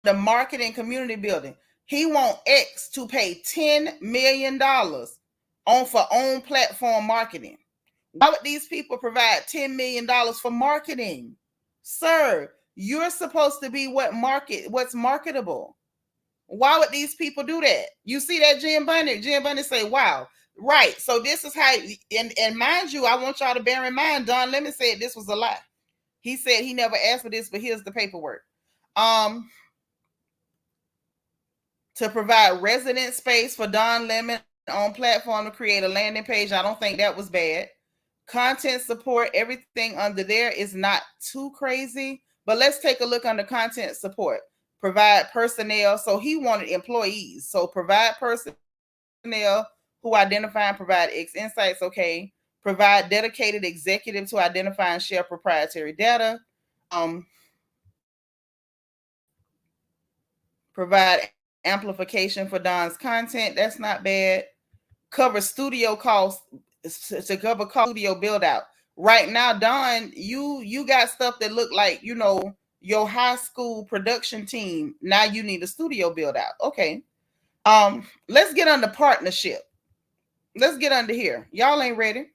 the marketing community building. He wants X to pay $10 million for own platform marketing. Why would these people provide $10 million for marketing? Sir, you're supposed to be what's marketable. Why would these people do that? You see that Jim Bunny? Jim Bunny say, wow. Right. So this is how, and mind you, I want y'all to bear in mind, Don Lemon said this was a lie. He said he never asked for this, but here's the paperwork. To provide resident space for Don Lemon on platform to create a landing page. I don't think that was bad. Content support, everything under there is not too crazy, but let's take a look under content support. Provide personnel. So he wanted employees. So provide personnel who identify and provide X insights. Okay. Provide dedicated executive to identify and share proprietary data. Provide amplification for Don's content. That's not bad. Cover studio costs to cover studio build out. Right now, Don, you got stuff that look like, you know, your high school production team. Now you need a studio build out. Okay. Let's get under partnership. Let's get under here. Y'all ain't ready.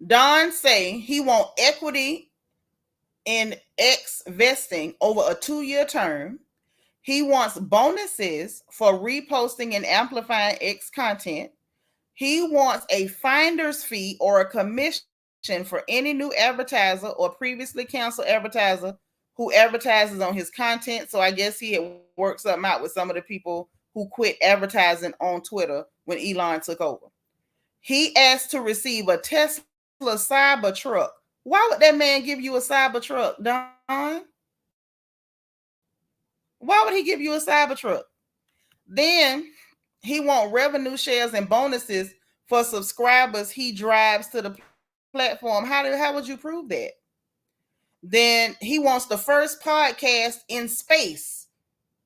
Don say he want equity in X vesting over a 2-year term. He wants bonuses for reposting and amplifying X content. He wants a finder's fee or a commission for any new advertiser or previously canceled advertiser who advertises on his content. So I guess he had worked something out with some of the people who quit advertising on Twitter when Elon took over. He asked to receive a Tesla Cybertruck. Why would that man give you a Cybertruck, Don? Why would he give you a Cybertruck? Then he want revenue shares and bonuses for subscribers he drives to the platform. How would you prove that? Then he wants the first podcast in space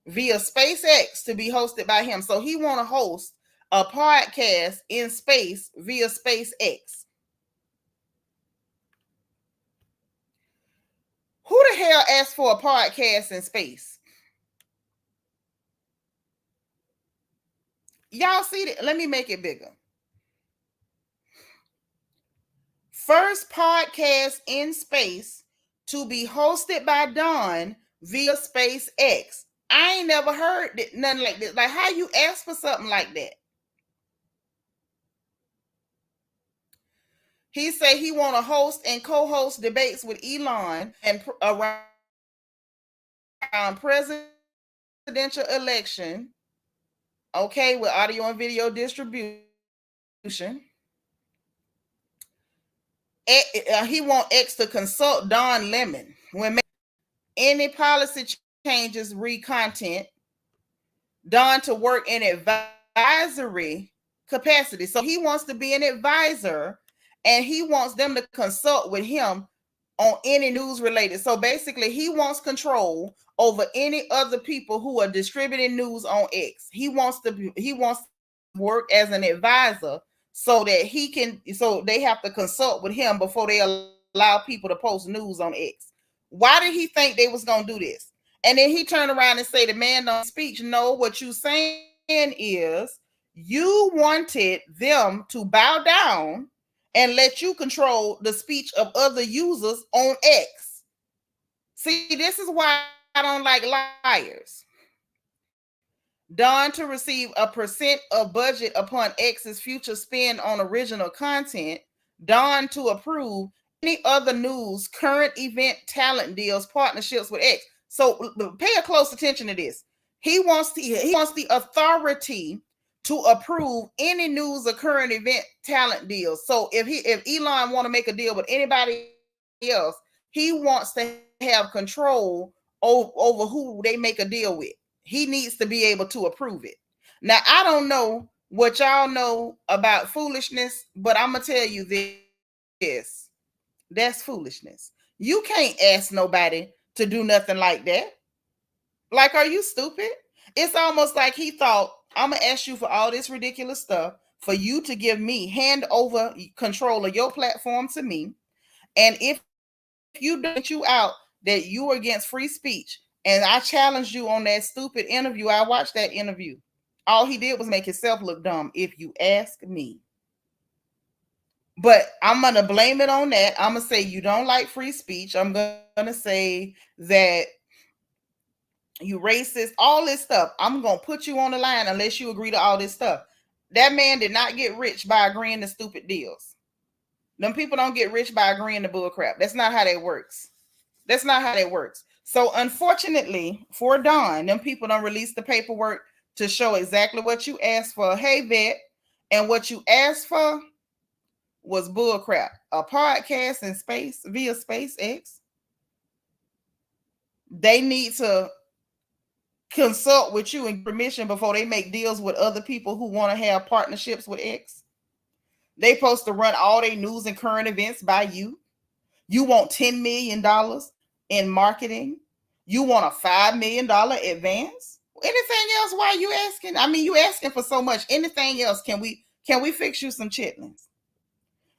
via SpaceX to be hosted by him. So he want to host a podcast in space via SpaceX. Who the hell asked for a podcast in space? Y'all see that? Let me make it bigger. First podcast in space to be hosted by Don via SpaceX. I ain't never heard nothing like this. Like, how you ask for something like that? He said he want to host and co-host debates with Elon and around presidential election. Okay, with audio and video distribution. He want X to consult Don Lemon when any policy changes, read content. Don to work in advisory capacity. So he wants to be an advisor and he wants them to consult with him on any news related. So basically he wants control over any other people who are distributing news on X. He wants to work as an advisor so that he can, so they have to consult with him before they allow people to post news on X. Why did he think they was gonna do this? And then he turned around and say the man don't speech. No, what you saying is you wanted them to bow down and let you control the speech of other users on X. See, this is why I don't like liars. Don to receive a percent of budget upon X's future spend on original content. Don to approve any other news, current event, talent deals, partnerships with X. So pay a close attention to this. He wants the authority to approve any news or current event talent deals. So if Elon want to make a deal with anybody else, he wants to have control over who they make a deal with. He needs to be able to approve it. Now, I don't know what y'all know about foolishness, but I'm going to tell you this. That's foolishness. You can't ask nobody to do nothing like that. Like, are you stupid? It's almost like he thought, I'm going to ask you for all this ridiculous stuff for you to give me hand over control of your platform to me. And if you don't you out that you are against free speech, and I challenged you on that stupid interview, I watched that interview. All he did was make himself look dumb, if you ask me. But I'm going to blame it on that. I'm going to say you don't like free speech. I'm going to say that you racist, all this stuff. I'm going to put you on the line unless you agree to all this stuff. That man did not get rich by agreeing to stupid deals. Them people don't get rich by agreeing to bull crap. That's not how that works. That's not how that works. So unfortunately for Don, them people don't release the paperwork to show exactly what you asked for. Hey, vet, and what you asked for was bull crap. A podcast in space via SpaceX. They need to consult with you and get permission before they make deals with other people who want to have partnerships with X. They supposed to run all their news and current events by you. You want $10 million in marketing. You want a $5 million advance. Anything else? Why are you asking? I mean, you asking for so much. Anything else? Can we fix you some chitlins?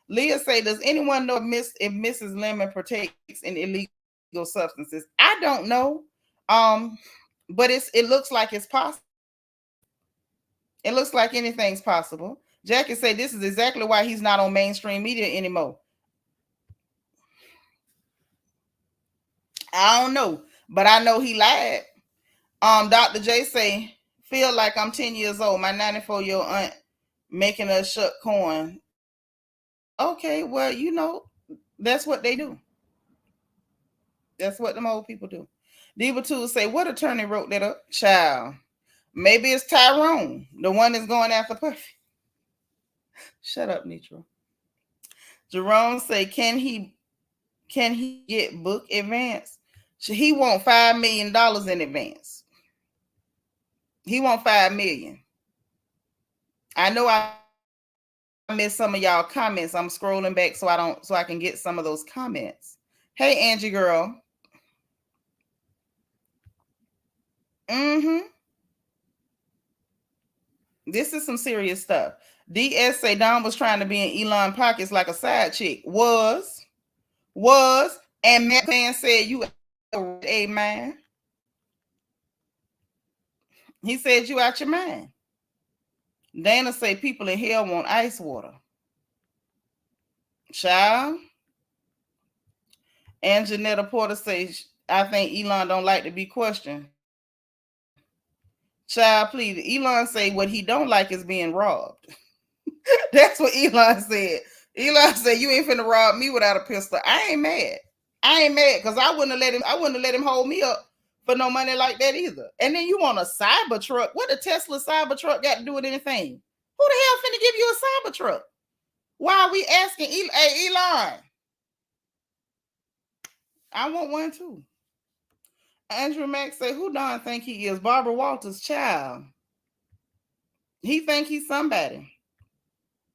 Leah say, does anyone know if Mrs. Lemon partakes in illegal substances? I don't know. But it looks like it's possible. It looks like anything's possible. Jackie say this is exactly why he's not on mainstream media anymore. I don't know, but I know he lied. Dr. J say, feel like I'm 10 years old. My 94-year-old aunt making us shuck corn. Okay, well, that's what they do. That's what them old people do. Diva 2 say, what attorney wrote that up? Child. Maybe it's Tyrone, the one that's going after Puffy. Shut up, Nitro. Jerome say, can he get book advance? He want $5 million in advance. He want $5 million. I know I missed some of y'all comments. I'm scrolling back so I can get some of those comments. Hey, Angie girl. Mm-hmm. This is some serious stuff. DS say Don was trying to be in Elon pockets like a side chick. Was. And Matt Man said you a man. He said you out your mind. Dana say people in hell want ice water. Child. And Janetta Porter says, I think Elon don't like to be questioned. Child, please. Elon say what he don't like is being robbed. That's what Elon said. Elon said, you ain't finna rob me without a pistol. I ain't mad. Because I wouldn't have let him hold me up for no money like that either. And then you want a cyber truck. What the Tesla cyber truck got to do with anything? Who the hell finna give you a cyber truck? Why are we asking hey, Elon? I want one too. Andrew Mack say, who Don think he is? Barbara Walters' child. He think he's somebody.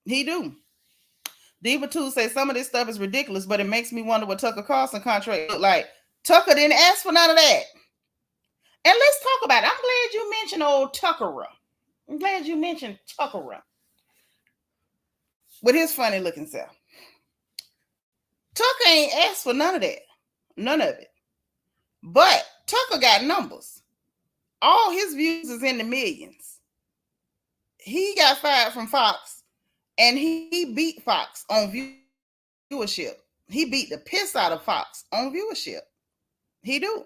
He do. Diva 2 say some of this stuff is ridiculous, but it makes me wonder what Tucker Carlson contract look like. Tucker didn't ask for none of that. And let's talk about it. I'm glad you mentioned old Tucker. I'm glad you mentioned Tucker. with his funny looking self. Tucker ain't asked for none of that. None of it. But Tucker got numbers. All his views is in the millions. He got fired from Fox and he beat Fox on viewership. He beat the piss out of Fox on viewership. He do.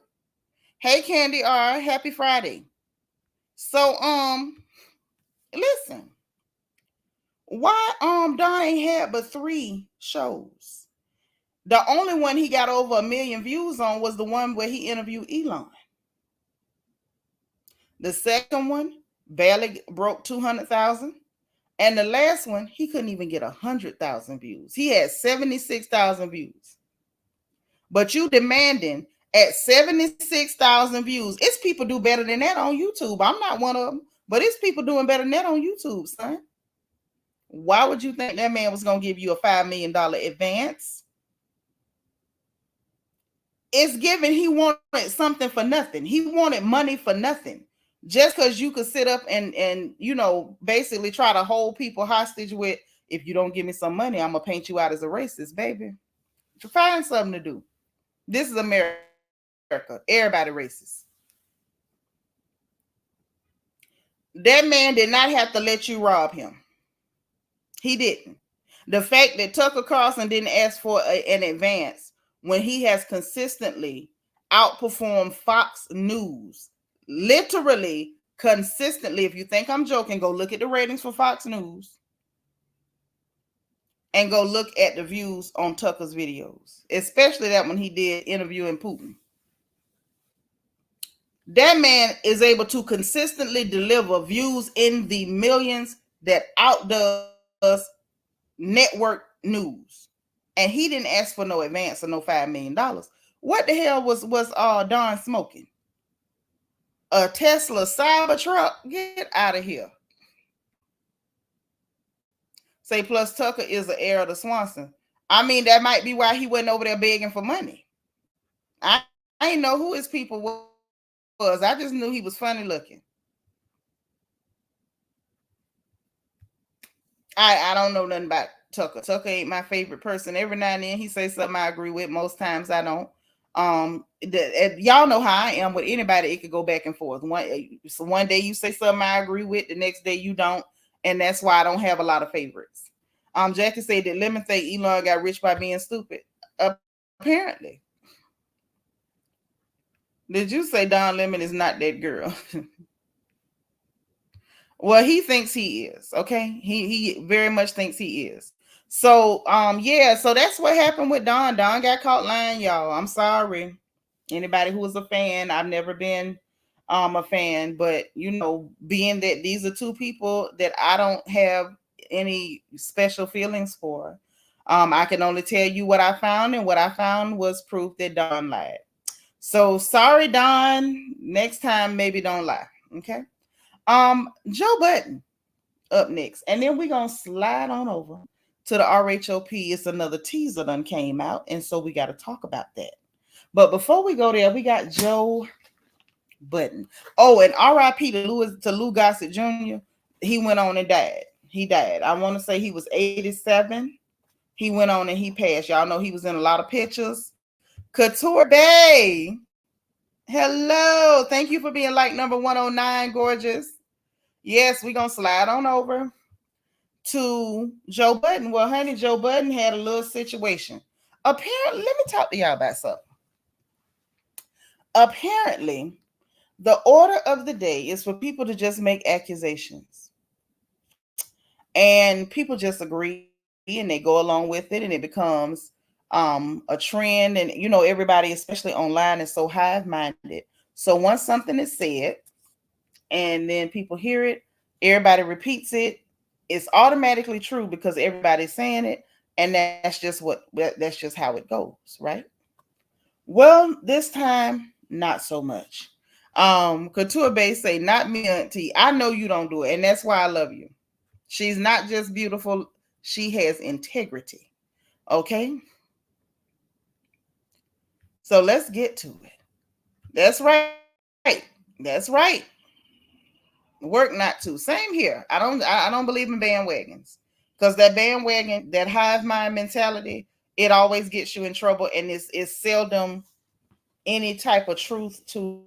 Hey Candy R, happy Friday. So listen. Why Don ain't had but 3 shows? The only one he got over 1,000,000 views on was the one where he interviewed Elon. The second one barely broke 200,000. And the last one, he couldn't even get 100,000 views. He had 76,000 views. But you demanding at 76,000 views, it's people do better than that on YouTube. I'm not one of them, but it's people doing better than that on YouTube, son. Why would you think that man was going to give you a $5 million advance? It's given he wanted something for nothing. He wanted money for nothing. Just because you could sit up and basically try to hold people hostage with, if you don't give me some money, I'm going to paint you out as a racist, baby. Find something to do. This is America. Everybody racist. That man did not have to let you rob him. He didn't. The fact that Tucker Carlson didn't ask for an advance when he has consistently outperformed Fox News, literally consistently. If you think I'm joking, go look at the ratings for Fox News and go look at the views on Tucker's videos, especially that when he did interviewing Putin. That man is able to consistently deliver views in the millions that outdoes network news. And he didn't ask for no advance or no $5 million. What the hell was Don smoking? A Tesla Cybertruck? Get out of here. Say plus Tucker is the heir of the Swanson. I mean, that might be why he wasn't over there begging for money. I didn't know who his people was. I just knew he was funny looking. I don't know nothing about Tucker. Tucker ain't my favorite person. Every now and then he says something I agree with. Most times I don't. Y'all know how I am with anybody. It could go back and forth. One day you say something I agree with, the next day you don't, and that's why I don't have a lot of favorites. Jackie said that Lemon think Elon got rich by being stupid. Apparently. Did you say Don Lemon is not that girl? Well, he thinks he is. Okay, he very much thinks he is. So so that's what happened with Don. Don got caught lying, y'all. I'm sorry. Anybody who was a fan, I've never been a fan, but being that these are 2 people that I don't have any special feelings for, I can only tell you what I found, and what I found was proof that Don lied. So sorry, Don. Next time, maybe don't lie. Okay. Joe Budden up next, and then we're gonna slide on over to the RHOP. It's another teaser done came out, and so we got to talk about that. But before we go there, we got Joe Budden. Oh, and RIP to Lou Gossett Jr. He went on and died. He died. I want to say he was 87. He went on and he passed. Y'all know he was in a lot of pictures. Couture Bay. Hello. Thank you for being like number 109, gorgeous. Yes, we're going to slide on over to Joe Budden. Well, honey, Joe Budden had a little situation. Apparently, let me talk to y'all about something. Apparently, the order of the day is for people to just make accusations. And people just agree and they go along with it, and it becomes a trend. And, everybody, especially online, is so hive-minded. So once something is said and then people hear it, everybody repeats it, it's automatically true because everybody's saying it. And that's just how it goes, right? Well, this time, not so much. Couture Bay say, not me, auntie. I know you don't do it, and that's why I love you. She's not just beautiful, she has integrity. Okay? So let's get to it. That's right. That's right. Work not to. Same here. I don't believe in bandwagons. Because that bandwagon, that hive mind mentality, it always gets you in trouble, and it's seldom any type of truth to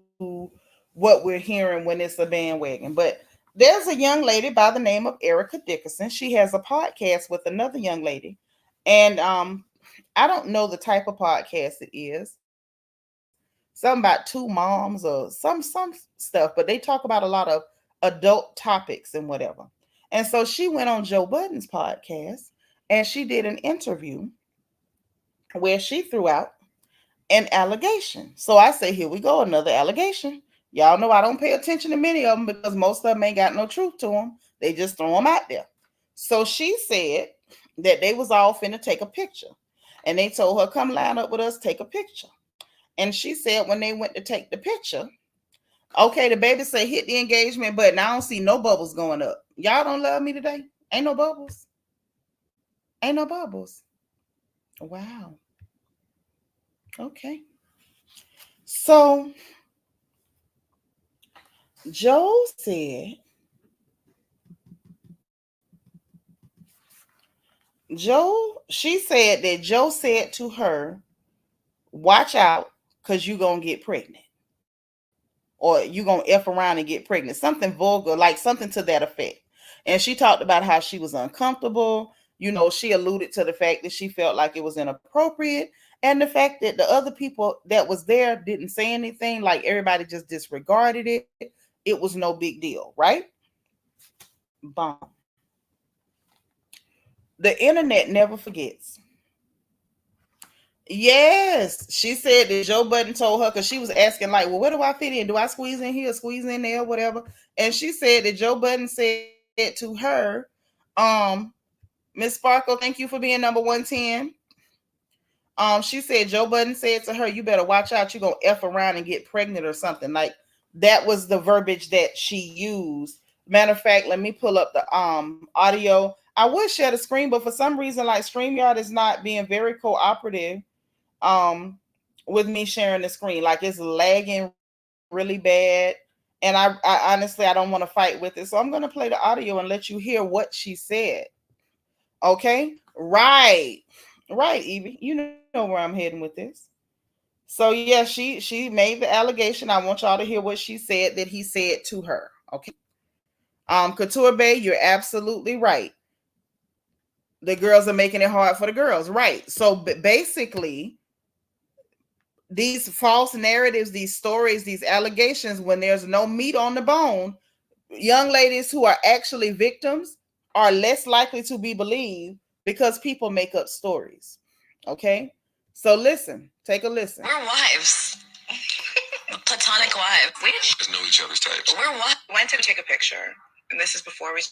what we're hearing when it's a bandwagon. But there's a young lady by the name of Erica Dickerson. She has a podcast with another young lady, and I don't know the type of podcast it is. Something about two moms or some stuff, but they talk about a lot of adult topics and whatever. And so she went on Joe Budden's podcast and she did an interview where she threw out an allegation. So I say, here we go, another allegation. Y'all know I don't pay attention to many of them because most of them ain't got no truth to them. They just throw them out there. So she said that they was all finna take a picture. And they told her, come line up with us, take a picture. And she said when they went to take the picture, okay, the baby said hit the engagement button. I don't see no bubbles going up. Y'all don't love me today? Ain't no bubbles. Ain't no bubbles. Wow. Okay. So Joe said, she said that Joe said to her, watch out because you're going to get pregnant. Or you're going to F around and get pregnant. Something vulgar, like something to that effect. And she talked about how she was uncomfortable. You know, she alluded to the fact that she felt like it was inappropriate. And the fact that the other people that was there didn't say anything, like everybody just disregarded it. It was no big deal, right? Bomb. The internet never forgets. Yes, she said that Joe Budden told her because she was asking, like, well, where do I fit in? Do I squeeze in here, squeeze in there, whatever? And she said that Joe Budden said to her, um, Miss Sparkle, thank you for being number 110. She said Joe Budden said to her, you better watch out, you're gonna F around and get pregnant or something. Like that was the verbiage that she used. Matter of fact, let me pull up the audio. I would share the screen, but for some reason, like StreamYard is not being very cooperative um with me sharing the screen. Like it's lagging really bad. And I honestly I don't want to fight with it. So I'm gonna play the audio and let you hear what she said. Okay? Right. Right, Evie. You know where I'm heading with this. So yeah, she made the allegation. I want y'all to hear what she said that he said to her. Okay. Couture Bay, you're absolutely right. The girls are making it hard for the girls. Right. So basically, these false narratives, these stories, these allegations, when there's no meat on the bone, young ladies who are actually victims are less likely to be believed because people make up stories. Okay? So listen, take a listen. We're wives. Platonic wives. We just know each other's types. We're wives. Went to take a picture, and this is before we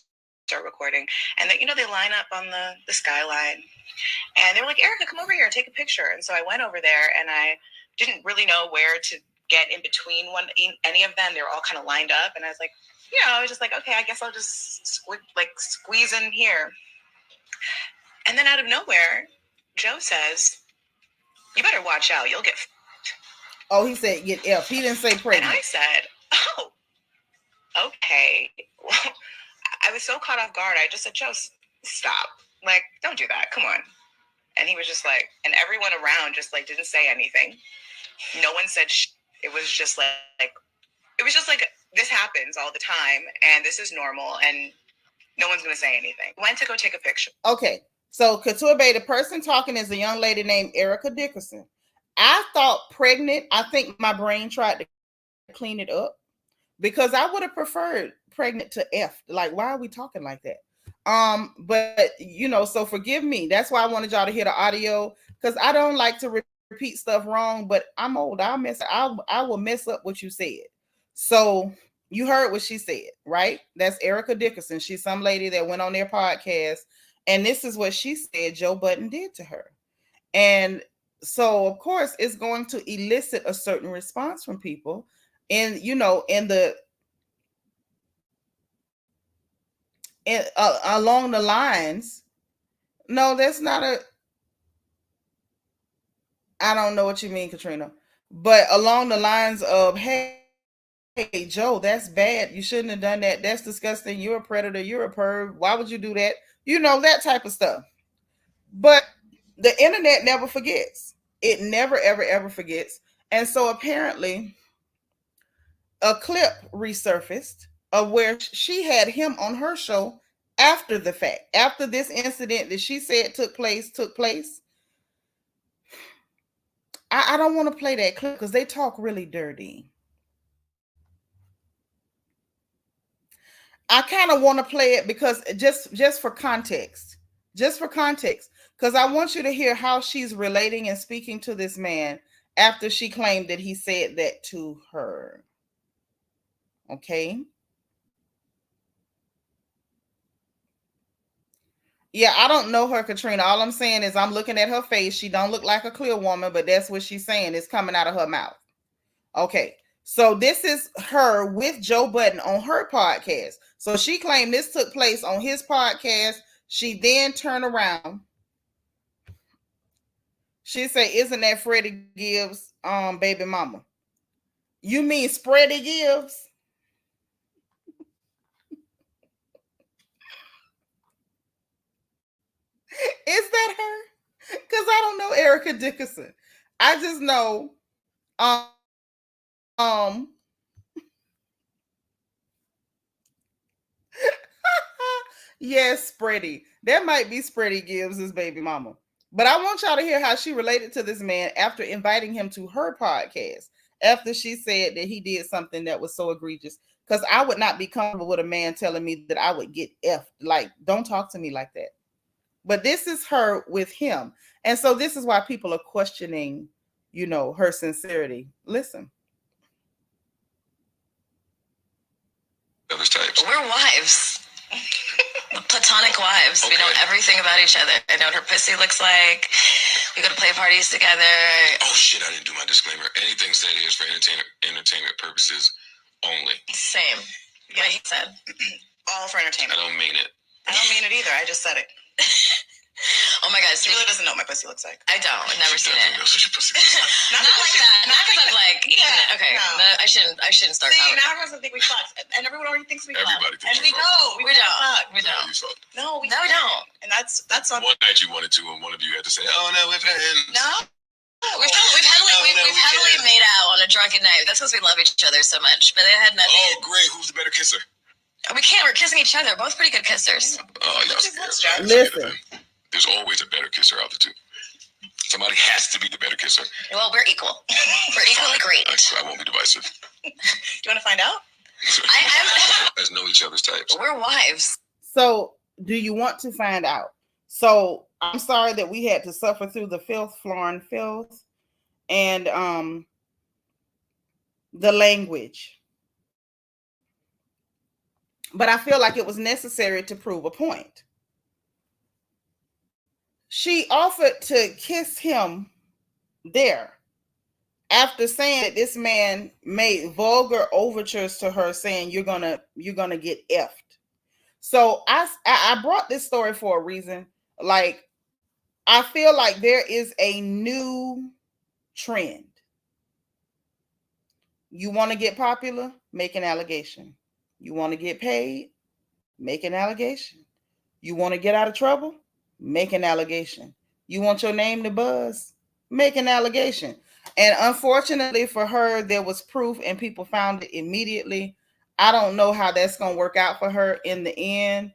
start recording. And then, they line up on the skyline. And they were like, Erica, come over here and take a picture. And so I went over there, and I didn't really know where to get in between any of them. They were all kind of lined up. And I was like, I was just like, okay, I guess I'll just squeeze in here. And then out of nowhere, Joe says, you better watch out. You'll get Oh, he said get F. He didn't say pregnant. And I said, oh, okay. Well, I was so caught off guard. I just said, Joe, stop. Like, don't do that. Come on. And he was just like, and everyone around just like didn't say anything. No one said It was just like, this happens all the time and this is normal and no one's going to say anything. Went to go take a picture. Okay. So Couture Bay, the person talking is a young lady named Erica Dickerson. I thought pregnant. I think my brain tried to clean it up because I would have preferred pregnant to F. Like, why are we talking like that? But so forgive me. That's why I wanted y'all to hear the audio because I don't like to repeat stuff wrong. But I'm old. I will mess up what you said. So you heard what she said, right? That's Erica Dickerson. She's some lady that went on their podcast, and this is what she said Joe Budden did to her, and so of course it's going to elicit a certain response from people, and along the lines. No, that's not a. I don't know what you mean, Katrina, but along the lines of, hey, Joe, that's bad. You shouldn't have done that. That's disgusting. You're a predator. You're a perv. Why would you do that? that type of stuff. But the internet never forgets. It never, ever, ever forgets. And so apparently, a clip resurfaced of where she had him on her show after the fact, after this incident that she said took place. I don't want to play that clip because they talk really dirty. I kind of want to play it because just for context, because I want you to hear how she's relating and speaking to this man after she claimed that he said that to her. Okay. Yeah, I don't know her, Katrina. All I'm saying is I'm looking at her face. She don't look like a clear woman, but that's what she's saying. It's coming out of her mouth. Okay. So this is her with Joe Budden on her podcast. So she claimed this took place on his podcast. She then turned around. She say, "Isn't that Freddie Gibbs' baby mama?" You mean Spready Gibbs? Is that her? Because I don't know Erica Dickerson. I just know um yes, Spready. That might be Spready Gibbs' baby mama. But I want y'all to hear how she related to this man after inviting him to her podcast, after she said that he did something that was so egregious. Because I would not be comfortable with a man telling me that I would get effed. Like, don't talk to me like that. But this is her with him. And so this is why people are questioning, her sincerity. Listen. Other types. We're wives. Platonic wives. Okay. We know everything about each other. I know what her pussy looks like. We go to play parties together. Oh shit, I didn't do my disclaimer. Anything said here is for entertainment purposes only. Same. Yeah. What he said. All for entertainment. I don't mean it. I don't mean it either. I just said it. Oh my god, she really doesn't know what my pussy looks like. I don't. I've never seen it. Knows what your pussy looks like. Not like that. Not because I've like eaten it. Okay. No. I shouldn't start. See, now everyone think we fucked. And everyone already thinks we fucked. Everybody thinks we fucked. We don't. We don't. No, we don't. And that's on one night you wanted to, and one of you had to say, "Oh no, we're friends." No. We've heavily made out on a drunken night. That's because we love each other so much. But it had nothing. Oh, great. Who's the better kisser? We can't. We're kissing each other. Both pretty good kissers. Oh, yeah. Listen. There's always a better kisser out there, too. Somebody has to be the better kisser. Well, we're equal. We're equally great. I won't be divisive. Do you want to find out? I guys know each other's types. We're wives. So, do you want to find out? So, I'm sorry that we had to suffer through the filth, Florin filth, and the language. But I feel like it was necessary to prove a point. She offered to kiss him there after saying that this man made vulgar overtures to her, saying you're gonna get effed. So I brought this story for a reason. Like, I feel like there is a new trend. You want to get popular? Make an allegation. You want to get paid? Make an allegation. You want to get out of trouble? Make an allegation. You want your name to buzz? Make an allegation. And unfortunately for her, there was proof and people found it immediately. I don't know how that's going to work out for her in the end.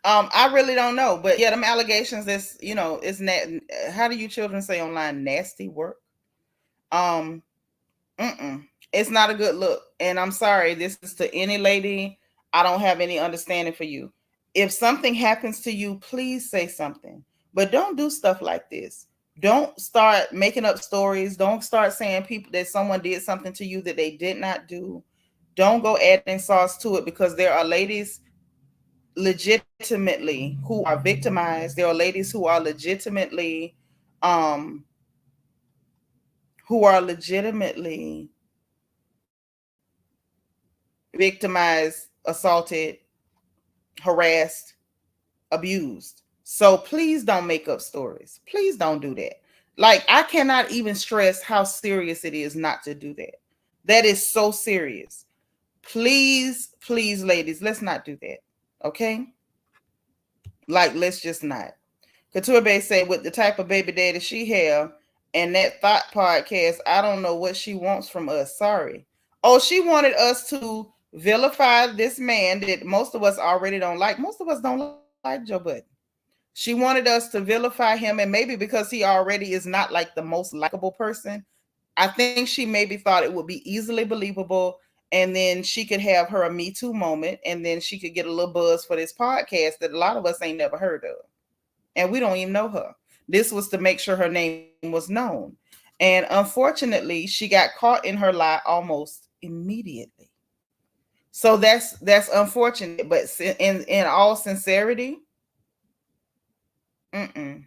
I really don't know, but yeah, them allegations is, is how do you children say online, nasty work? It's not a good look. And I'm sorry, this is to any lady. I don't have any understanding for you. If something happens to you, please say something, but don't do stuff like this. Don't start making up stories. Don't start saying people that someone did something to you that they did not do. Don't go adding sauce to it, because there are ladies legitimately who are victimized. There are ladies who are legitimately victimized, assaulted, harassed, abused. So please don't make up stories. Please don't do that. Like, I cannot even stress how serious it is not to do that. That is so serious. Please, please, ladies, let's not do that. Okay? Like, let's just not. Couture Bay say, with the type of baby daddy she have and that thought podcast, I don't know what she wants from us. Sorry. Oh, she wanted us to vilify this man that most of us already don't like. Most of us don't like Joe Budden. She wanted us to vilify him, and maybe because he already is not like the most likable person, I think she maybe thought it would be easily believable, and then she could have her a Me Too moment, and then she could get a little buzz for this podcast that a lot of us ain't never heard of, and we don't even know her. This was to make sure her name was known, and unfortunately, she got caught in her lie almost immediately. So that's unfortunate, but in all sincerity, mm-mm,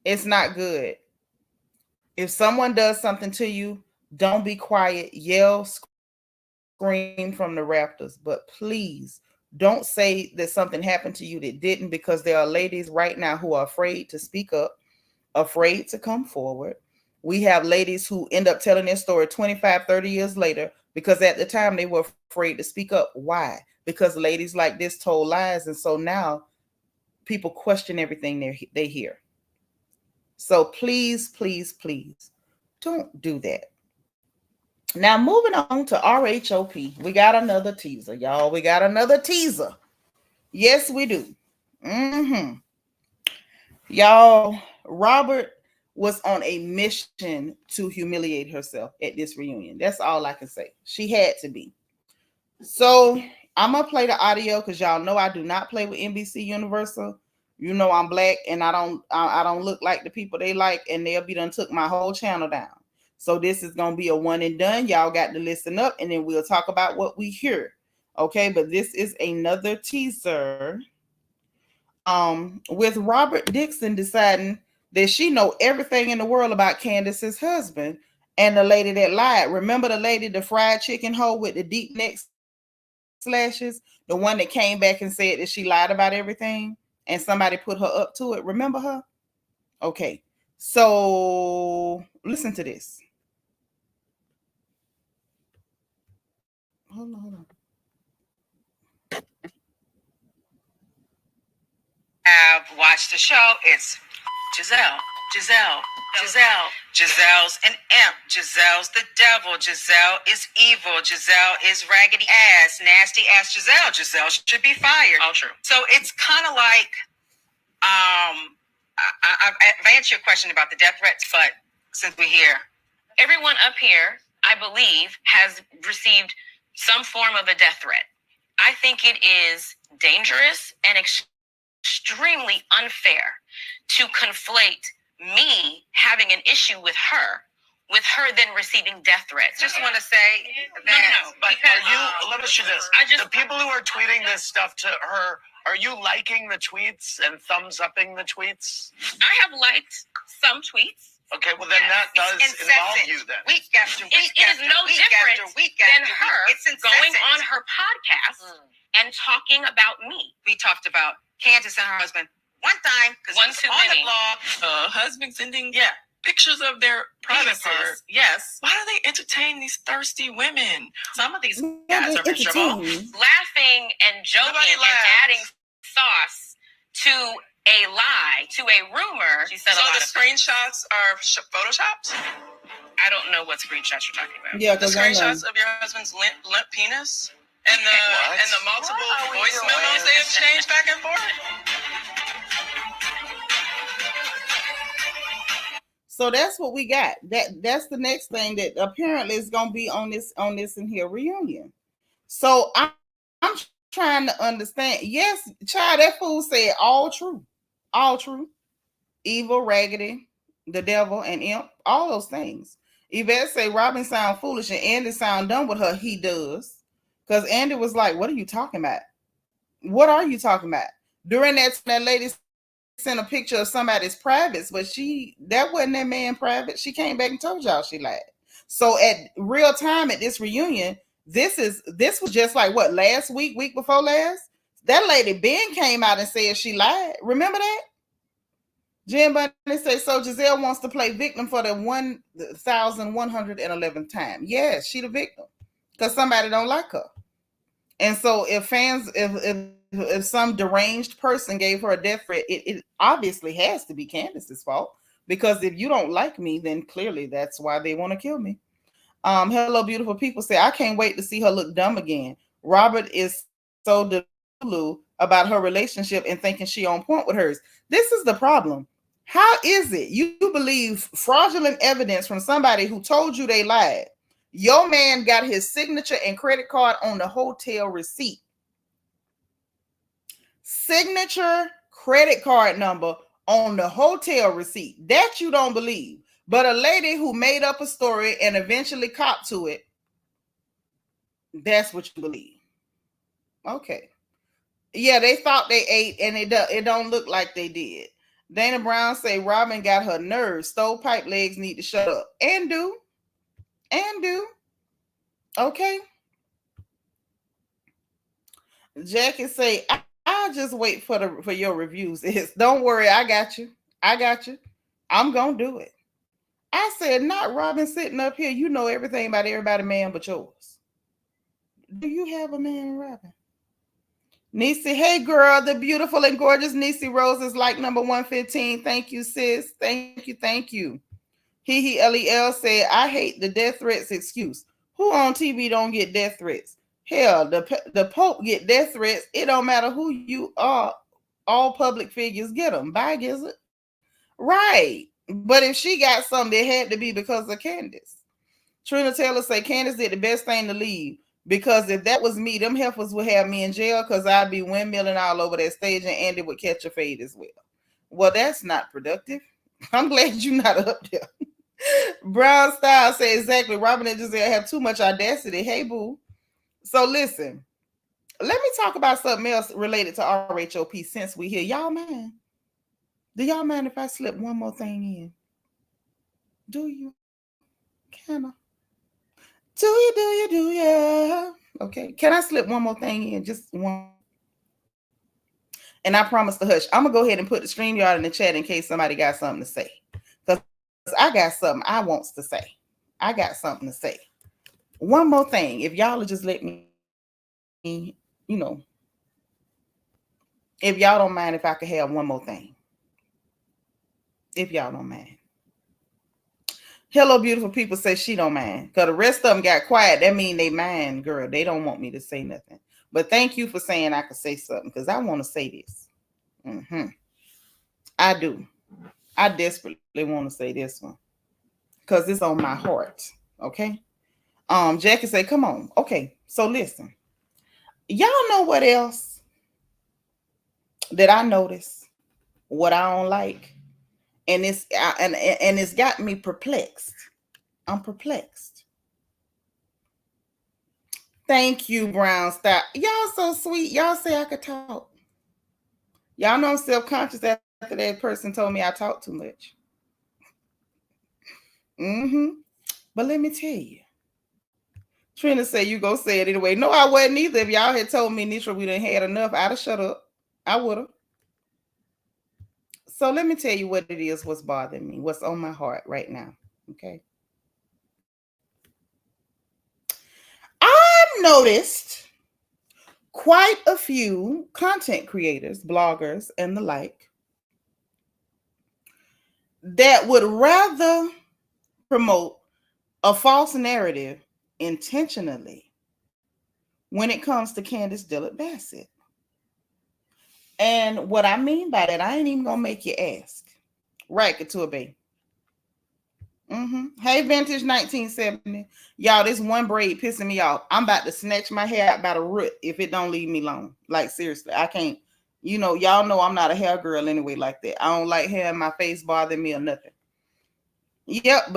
it's not good. If someone does something to you, don't be quiet, yell, scream from the rafters. But please don't say that something happened to you that didn't, because there are ladies right now who are afraid to speak up, afraid to come forward. We have ladies who end up telling their story 25, 30 years later because at the time they were afraid to speak up. Why? Because ladies like this told lies. And so now people question everything they hear. So please, please, please don't do that. Now, moving on to RHOP. We got another teaser, y'all. We got another teaser. Yes, we do. Mm-hmm. Y'all, Robert was on a mission to humiliate herself at this reunion. That's all I can say. She had to be. So I'm gonna play the audio because y'all know I do not play with NBC Universal. You know I'm black and I don't look like the people they like, and they'll be done took my whole channel down. So this is gonna be a one and done. Y'all got to listen up, and then we'll talk about what we hear. Okay, but this is another teaser. With Robert Dixon deciding that she know everything in the world about Candace's husband and the lady that lied. Remember the lady, the fried chicken hoe with the deep neck slashes, the one that came back and said that she lied about everything, and somebody put her up to it. Remember her? Okay, so listen to this. Hold on. Have watched the show. It's Giselle. Giselle's an imp. Giselle's the devil. Giselle is evil. Giselle is raggedy ass, nasty ass Giselle. Giselle should be fired. All true. So it's kind of like, I've answered your question about the death threats, but since we're here, everyone up here, I believe, has received some form of a death threat. I think it is dangerous and extremely unfair to conflate me having an issue with her then receiving death threats. Just want to say that. No. But because, are you, let us do this. The people who are tweeting this stuff to her, are you liking the tweets and thumbs upping the tweets? I have liked some tweets. Okay, well then that does involve you then. Week after week. It is no different than her going on her podcast and talking about me. We talked about Candace and her husband one time because it was on the blog. Husband sending pictures of their private parts. Yes. Why do they entertain these thirsty women? Some of these guys are miserable. Laughing and joking and adding sauce to a lie, to a rumor. She said so the screenshots are photoshopped? I don't know what screenshots you're talking about. Yeah, the screenshots of your husband's limp penis and the multiple voice memos they exchanged back and forth. So that's what we got. That's the next thing that apparently is gonna be on this in here reunion. So I'm trying to understand. Yes, child, that fool said all true. All true. Evil, raggedy, the devil, and imp, all those things. Yvette say Robin sound foolish and Andy sound dumb with her. He does. Because Andy was like, what are you talking about? What are you talking about? During that lady sent a picture of somebody's privates, but that wasn't that man private. She came back and told y'all she lied. So at real time at this reunion, this was just like what, last week before last? That lady Ben came out and said she lied. Remember that? Jen Bunny said, so Giselle wants to play victim for the 1,111th time. Yes, she the victim because somebody don't like her. And so if some deranged person gave her a death threat, it obviously has to be Candace's fault, because if you don't like me, then clearly that's why they want to kill me. Hello, beautiful people say, I can't wait to see her look dumb again. Robert is so delulu about her relationship and thinking she on point with hers. This is the problem. How is it you believe fraudulent evidence from somebody who told you they lied? Your man got his signature and credit card on the hotel receipt. Signature, credit card number on the hotel receipt. That you don't believe. But a lady who made up a story and eventually copped to it, that's what you believe. Okay. Yeah, they thought they ate, and it don't look like they did. Dana Brown say Robin got her nerves. Stovepipe legs need to shut up. And do. Okay. Jackie say, I'll just wait for your reviews. Don't worry, I got you. I'm gonna do it. I said, not Robin sitting up here. You know everything about everybody, man, but yours. Do you have a man, Robin? Niecy, hey girl, the beautiful and gorgeous Niecy Rose is like number 115. Thank you, sis. Thank you. He LEL said, I hate the death threats excuse. Who on TV don't get death threats? Hell, the Pope get death threats. It don't matter who you are. All public figures get them. Bye, Gizzard. Right. But if she got something, it had to be because of Candace. Trina Taylor say Candace did the best thing to leave, because if that was me, them heifers would have me in jail because I'd be windmilling all over that stage and Andy would catch a fade as well. Well, that's not productive. I'm glad you're not up there. Brown Style say exactly. Robin and Giselle have too much audacity. Hey, boo. So listen, let me talk about something else related to RHOP since we here. Y'all mind? Do y'all mind if I slip one more thing in? Do you? Can I? Do you? Okay. Can I slip one more thing in? Just one. And I promise to hush. I'm going to go ahead and put the StreamYard in the chat in case somebody got something to say. Because I got something I wants to say. I got something to say. One more thing. If y'all will just let me, if y'all don't mind if I could have one more thing. If y'all don't mind. Hello, beautiful people say she don't mind. Because the rest of them got quiet. That mean they mind, girl. They don't want me to say nothing. But thank you for saying I could say something, because I want to say this. I do. I desperately want to say this one, because it's on my heart. Okay. Jackie say, come on. Okay. So listen. Y'all know what else that I notice? What I don't like? And it's got me perplexed. I'm perplexed. Thank you, Brown Style. Y'all so sweet. Y'all say I could talk. Y'all know I'm self-conscious after that person told me I talk too much. But let me tell you. Trina say you go say it anyway. No, I wasn't either. If y'all had told me, Nitra, we done had enough, I'd have shut up. I would have. So let me tell you what it is, what's bothering me, what's on my heart right now. Okay. I've noticed quite a few content creators, bloggers, and the like, that would rather promote a false narrative intentionally when it comes to Candace Dillard Bassett. And what I mean by that, I ain't even gonna make you ask. Right, Couture Bay. Hey, Vintage 1970. Y'all, this one braid pissing me off. I'm about to snatch my hair out by the root if it don't leave me alone. Like, seriously, I can't. Y'all know I'm not a hair girl anyway like that. I don't like hair in my face bothering me or nothing. Yep,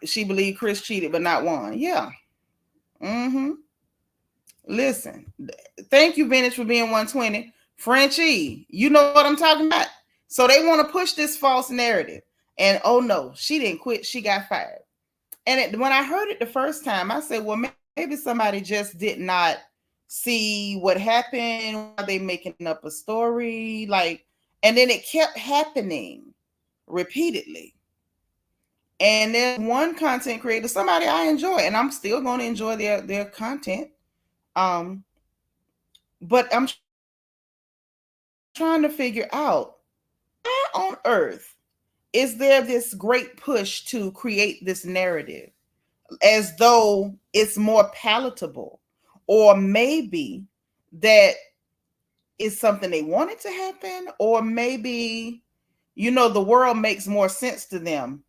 she believed Chris cheated, but not won. Yeah. Listen, thank you, Vintage, for being 120. Frenchie, you know what I'm talking about? So they want to push this false narrative. And oh no, she didn't quit. She got fired. And when I heard it the first time, I said, well, maybe somebody just did not see what happened. Are they making up a story? Like, and then it kept happening repeatedly. And there's one content creator, somebody I enjoy, and I'm still going to enjoy their content. But I'm trying to figure out why on earth is there this great push to create this narrative as though it's more palatable, or maybe that is something they wanted to happen, or maybe, the world makes more sense to them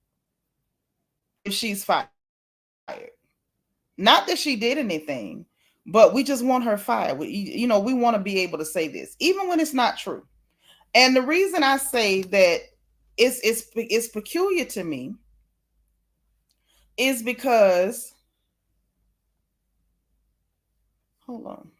if she's fired. Not that she did anything, but we just want her fired. We want to be able to say this, even when it's not true. And the reason I say that it's peculiar to me is because, hold on.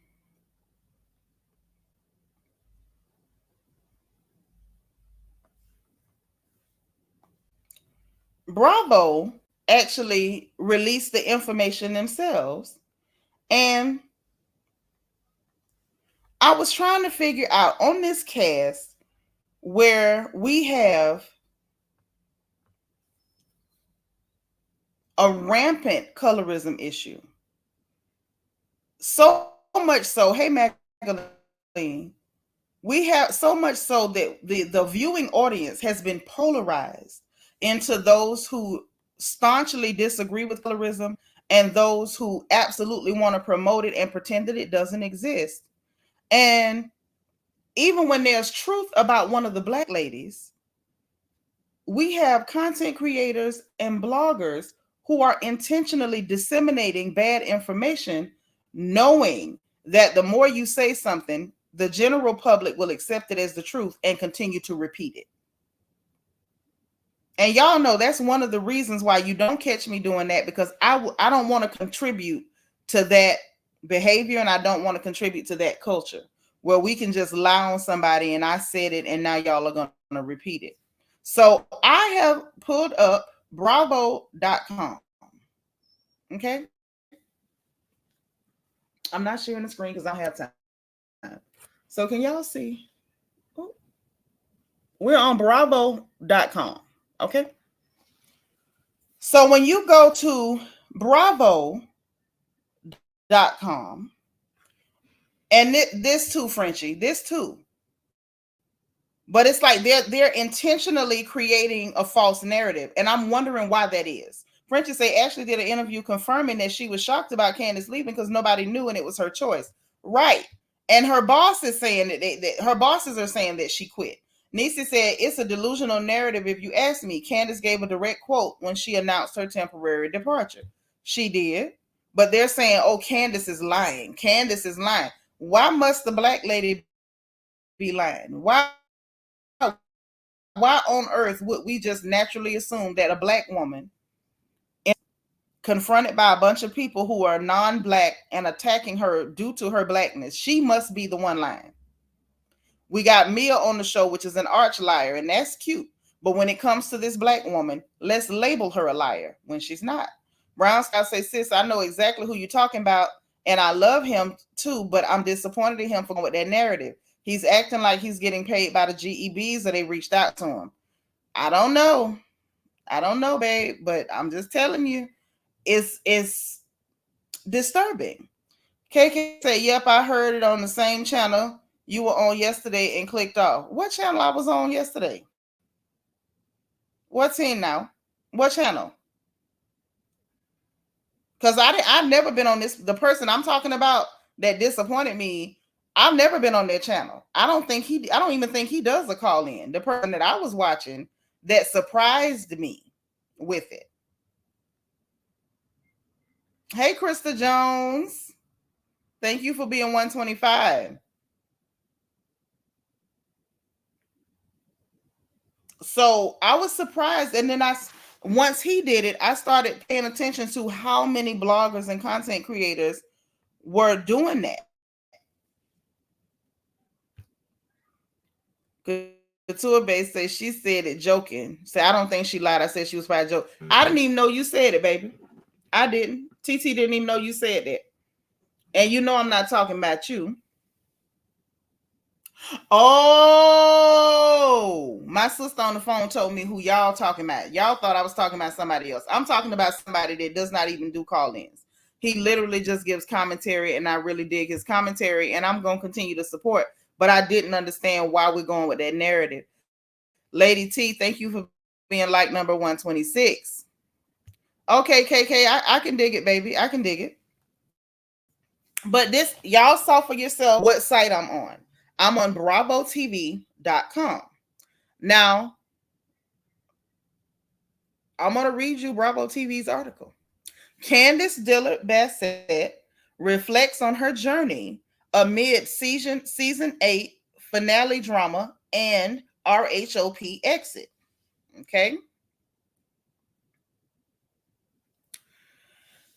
Bravo actually released the information themselves. And I was trying to figure out on this cast where we have a rampant colorism issue. So much so, hey, Magdalene, we have so much so that the viewing audience has been polarized into those who staunchly disagree with colorism and those who absolutely want to promote it and pretend that it doesn't exist. And even when there's truth about one of the Black ladies, we have content creators and bloggers who are intentionally disseminating bad information, knowing that the more you say something, the general public will accept it as the truth and continue to repeat it. And y'all know that's one of the reasons why you don't catch me doing that, because I don't want to contribute to that behavior, and I don't want to contribute to that culture where we can just lie on somebody and I said it and now y'all are going to repeat it. So I have pulled up bravo.com. Okay. I'm not sharing the screen because I don't have time. So can y'all see? Ooh. We're on bravo.com. Okay. So when you go to bravo.com, and this too, Frenchie, this too. But it's like they're intentionally creating a false narrative. And I'm wondering why that is. Frenchie say Ashley did an interview confirming that she was shocked about Candace leaving because nobody knew and it was her choice. Right. And her boss is saying that her bosses are saying that she quit. Nisi said, it's a delusional narrative if you ask me. Candace gave a direct quote when she announced her temporary departure. She did. But they're saying, oh, Candace is lying. Candace is lying. Why must the Black lady be lying? Why on earth would we just naturally assume that a Black woman confronted by a bunch of people who are non-Black and attacking her due to her Blackness, she must be the one lying? We got Mia on the show, which is an arch liar, and that's cute. But when it comes to this Black woman, let's label her a liar when she's not. Brown Sky say, sis, I know exactly who you're talking about, and I love him too, but I'm disappointed in him for going with that narrative. He's acting like he's getting paid by the GEBs or they reached out to him. I don't know, babe, but I'm just telling you, it's disturbing. KK said, yep, I heard it on the same channel you were on yesterday and clicked off. What channel I was on yesterday? What's in now? What channel? Because I've never been on this. The person I'm talking about that disappointed me, I've never been on their channel. I don't even think he does a call in. The person that I was watching that surprised me with it. Hey, Krista Jones. Thank you for being 125. So I was surprised. And then once he did it, I started paying attention to how many bloggers and content creators were doing that. Couture Base says she said it joking. Say, I don't think she lied. I said she was by a joke. I didn't even know you said it, baby. I didn't. TT didn't even know you said that. And you know I'm not talking about you. Oh, my sister on the phone told me who y'all talking about. Y'all thought I was talking about somebody else. I'm talking about somebody that does not even do call-ins. He literally just gives commentary, and I really dig his commentary, and I'm going to continue to support. But I didn't understand why we're going with that narrative. Lady T, thank you for being like number 126. Okay, KK, I can dig it, baby. I can dig it. But this, y'all saw for yourself what site I'm on. I'm on BravoTV.com. Now, I'm going to read you Bravo TV's article. Candace Dillard Bassett reflects on her journey amid season 8 finale drama and RHOP exit. Okay.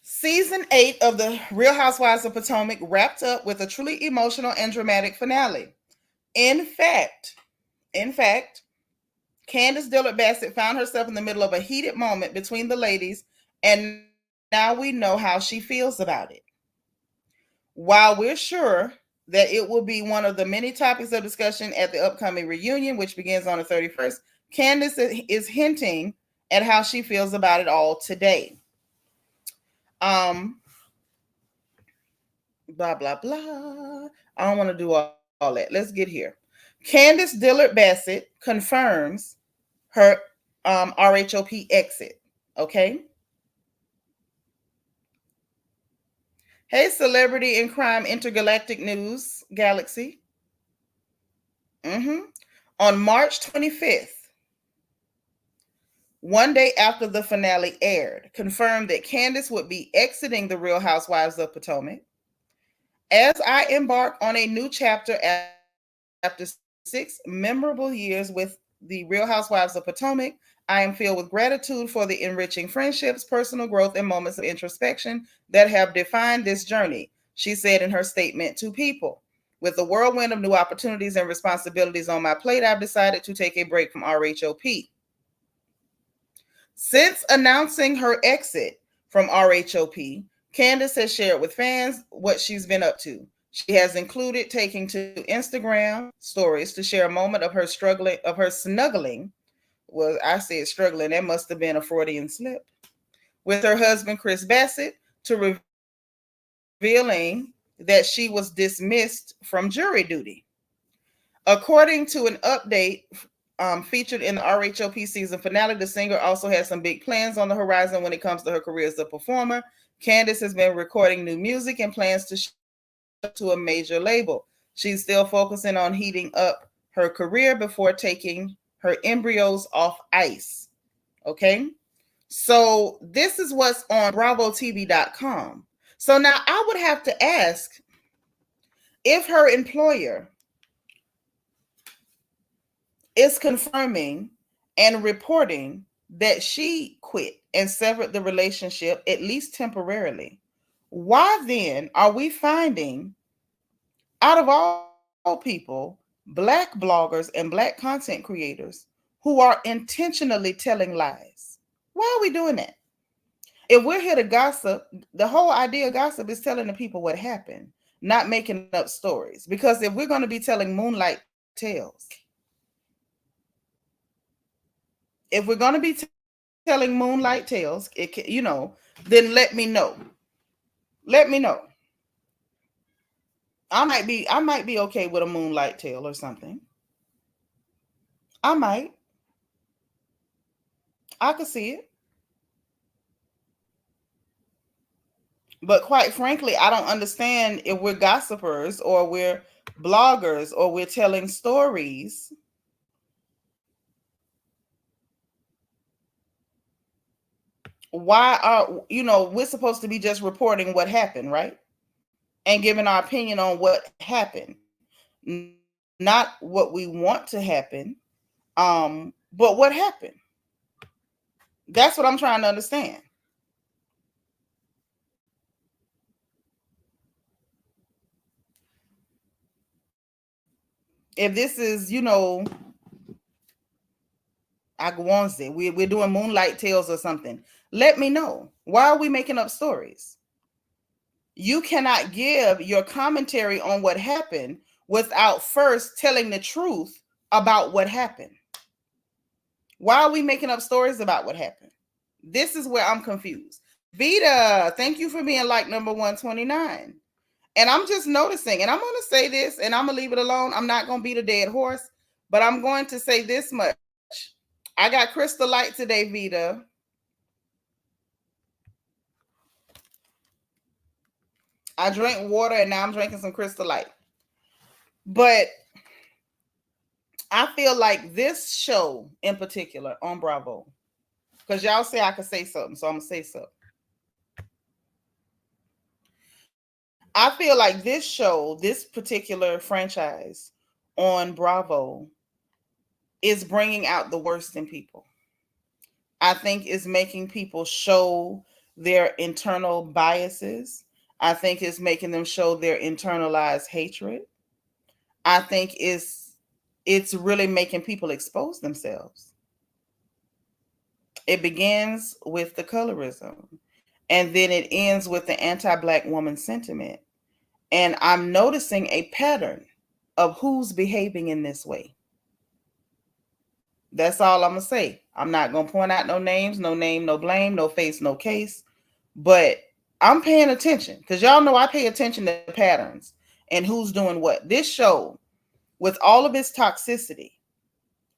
Season 8 of the Real Housewives of Potomac wrapped up with a truly emotional and dramatic finale. In fact, Candace Dillard Bassett found herself in the middle of a heated moment between the ladies, and now we know how she feels about it. While we're sure that it will be one of the many topics of discussion at the upcoming reunion, which begins on the 31st, Candace is hinting at how she feels about it all today. Blah, blah, blah. I don't want to do all that. Let's get here. Candace Dillard Bassett confirms her RHOP exit. Okay. Hey, Celebrity and Crime Intergalactic News Galaxy. On March 25th, one day after the finale aired, confirmed that Candace would be exiting the Real Housewives of Potomac. As I embark on a new chapter after 6 memorable years with the Real Housewives of Potomac, I am filled with gratitude for the enriching friendships, personal growth, and moments of introspection that have defined this journey, she said in her statement to People. With a whirlwind of new opportunities and responsibilities on my plate, I've decided to take a break from RHOP. Since announcing her exit from RHOP, Candace has shared with fans what she's been up to. She has included taking to Instagram stories to share a moment of her snuggling. Well, I said struggling. That must have been a Freudian slip. With her husband, Chris Bassett, to revealing that she was dismissed from jury duty. According to an update featured in the RHOP season finale, the singer also has some big plans on the horizon when it comes to her career as a performer. Candace has been recording new music and plans to to a major label. She's still focusing on heating up her career before taking her embryos off ice. Okay. So this is what's on BravoTV.com. So now I would have to ask if her employer is confirming and reporting that she quit and severed the relationship, at least temporarily. Why then are we finding, out of all people, Black bloggers and Black content creators who are intentionally telling lies? Why are we doing that? If we're here to gossip, the whole idea of gossip is telling the people what happened, not making up stories. Because if we're going to be telling moonlight tales, if we're going to be telling moonlight tales, then let me know. Let me know. I might be okay with a moonlight tale or something. I might. I could see it. But quite frankly, I don't understand if we're gossipers or we're bloggers or we're telling stories. Why are, we're supposed to be just reporting what happened, right? And giving our opinion on what happened. Not what we want to happen, but what happened. That's what I'm trying to understand. If this is, Agwanze, we're doing moonlight tales or something, let me know. Why are we making up stories? You cannot give your commentary on what happened without first telling the truth about what happened. Why are we making up stories about what happened? This is where I'm confused. Vita, thank you for being like number 129. And I'm just noticing, and I'm going to say this, and I'm going to leave it alone. I'm not going to beat a dead horse, but I'm going to say this much. I got Crystal Light today, Vita. I drank water, and now I'm drinking some Crystal Light. But I feel like this show in particular on Bravo, because y'all say I could say something, so I'm going to say something. I feel like this show, this particular franchise on Bravo, is bringing out the worst in people. I think is making people show their internal biases. I think it's making them show their internalized hatred. I think it's really making people expose themselves. It begins with the colorism, and then it ends with the anti-Black woman sentiment. And I'm noticing a pattern of who's behaving in this way. That's all I'm going to say. I'm not going to point out no names, no name, no blame, no face, no case. But I'm paying attention because y'all know I pay attention to patterns and who's doing what. This show, with all of its toxicity,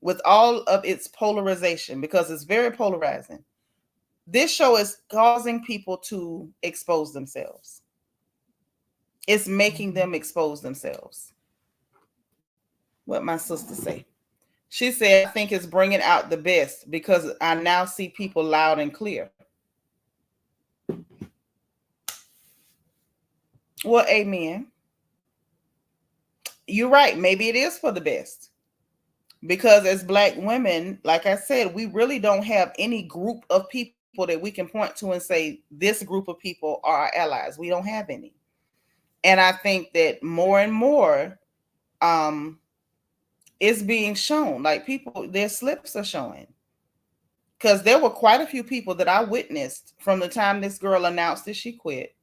with all of its polarization, because it's very polarizing, this show is causing people to expose themselves. It's making them expose themselves. What my sister say? She said, I think it's bringing out the best because I now see people loud and clear. Well, amen. You're right. Maybe it is for the best. Because as Black women, like I said, we really don't have any group of people that we can point to and say, this group of people are our allies. We don't have any. And I think that more and more is being shown. Like people, their slips are showing. Because there were quite a few people that I witnessed from the time this girl announced that she quit,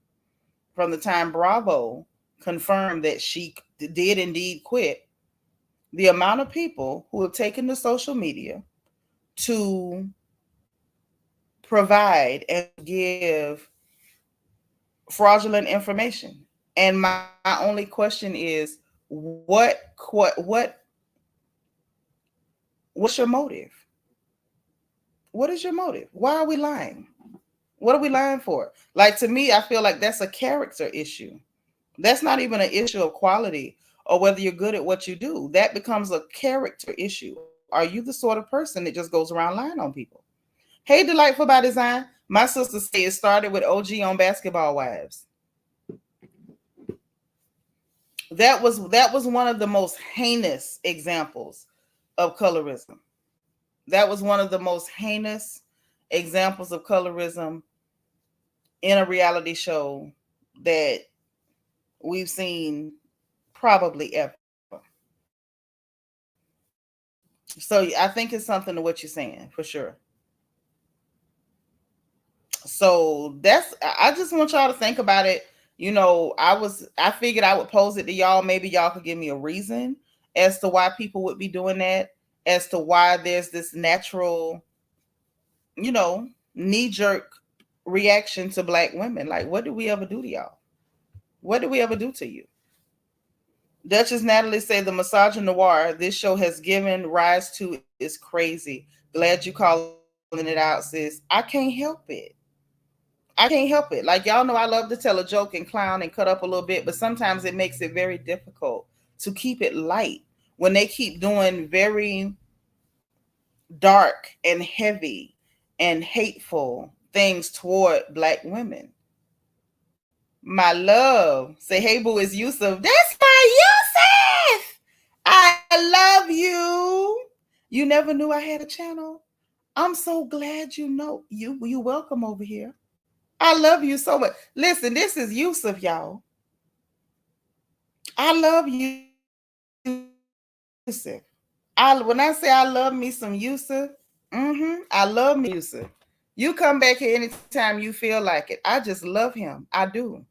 from the time Bravo confirmed that she did indeed quit, the amount of people who have taken to social media to provide and give fraudulent information. And my only question is, what's your motive? What is your motive? Why are we lying? What are we lying for? Like, to me, I feel like that's a character issue. That's not even an issue of quality or whether you're good at what you do. That becomes a character issue. Are you the sort of person that just goes around lying on people? Hey, Delightful by Design. My sister said it started with OG on Basketball Wives. That was one of the most heinous examples of colorism. That was one of the most heinous examples of colorism in a reality show that we've seen probably ever. So I think it's something to what you're saying, for sure. So I just want y'all to think about it. You know, I figured I would pose it to y'all. Maybe y'all could give me a reason as to why people would be doing that, as to why there's this natural, knee-jerk reaction to Black women. Like, what did we ever do to y'all? What did we ever do to you? Duchess Natalie said the misogynoir this show has given rise to is crazy. Glad you calling it out, sis. I can't help it. I can't help it. Like, y'all know I love to tell a joke and clown and cut up a little bit, but sometimes it makes it very difficult to keep it light when they keep doing very dark and heavy and hateful things toward Black women. My love. Say, hey, boo, it's Yusuf. That's my Yusuf. I love you. You never knew I had a channel. I'm so glad you know. You welcome over here. I love you so much. Listen, this is Yusuf, y'all. I love you, Yusuf. When I say I love me some Yusuf, I love me Yusuf. You come back here anytime you feel like it. I just love him. I do.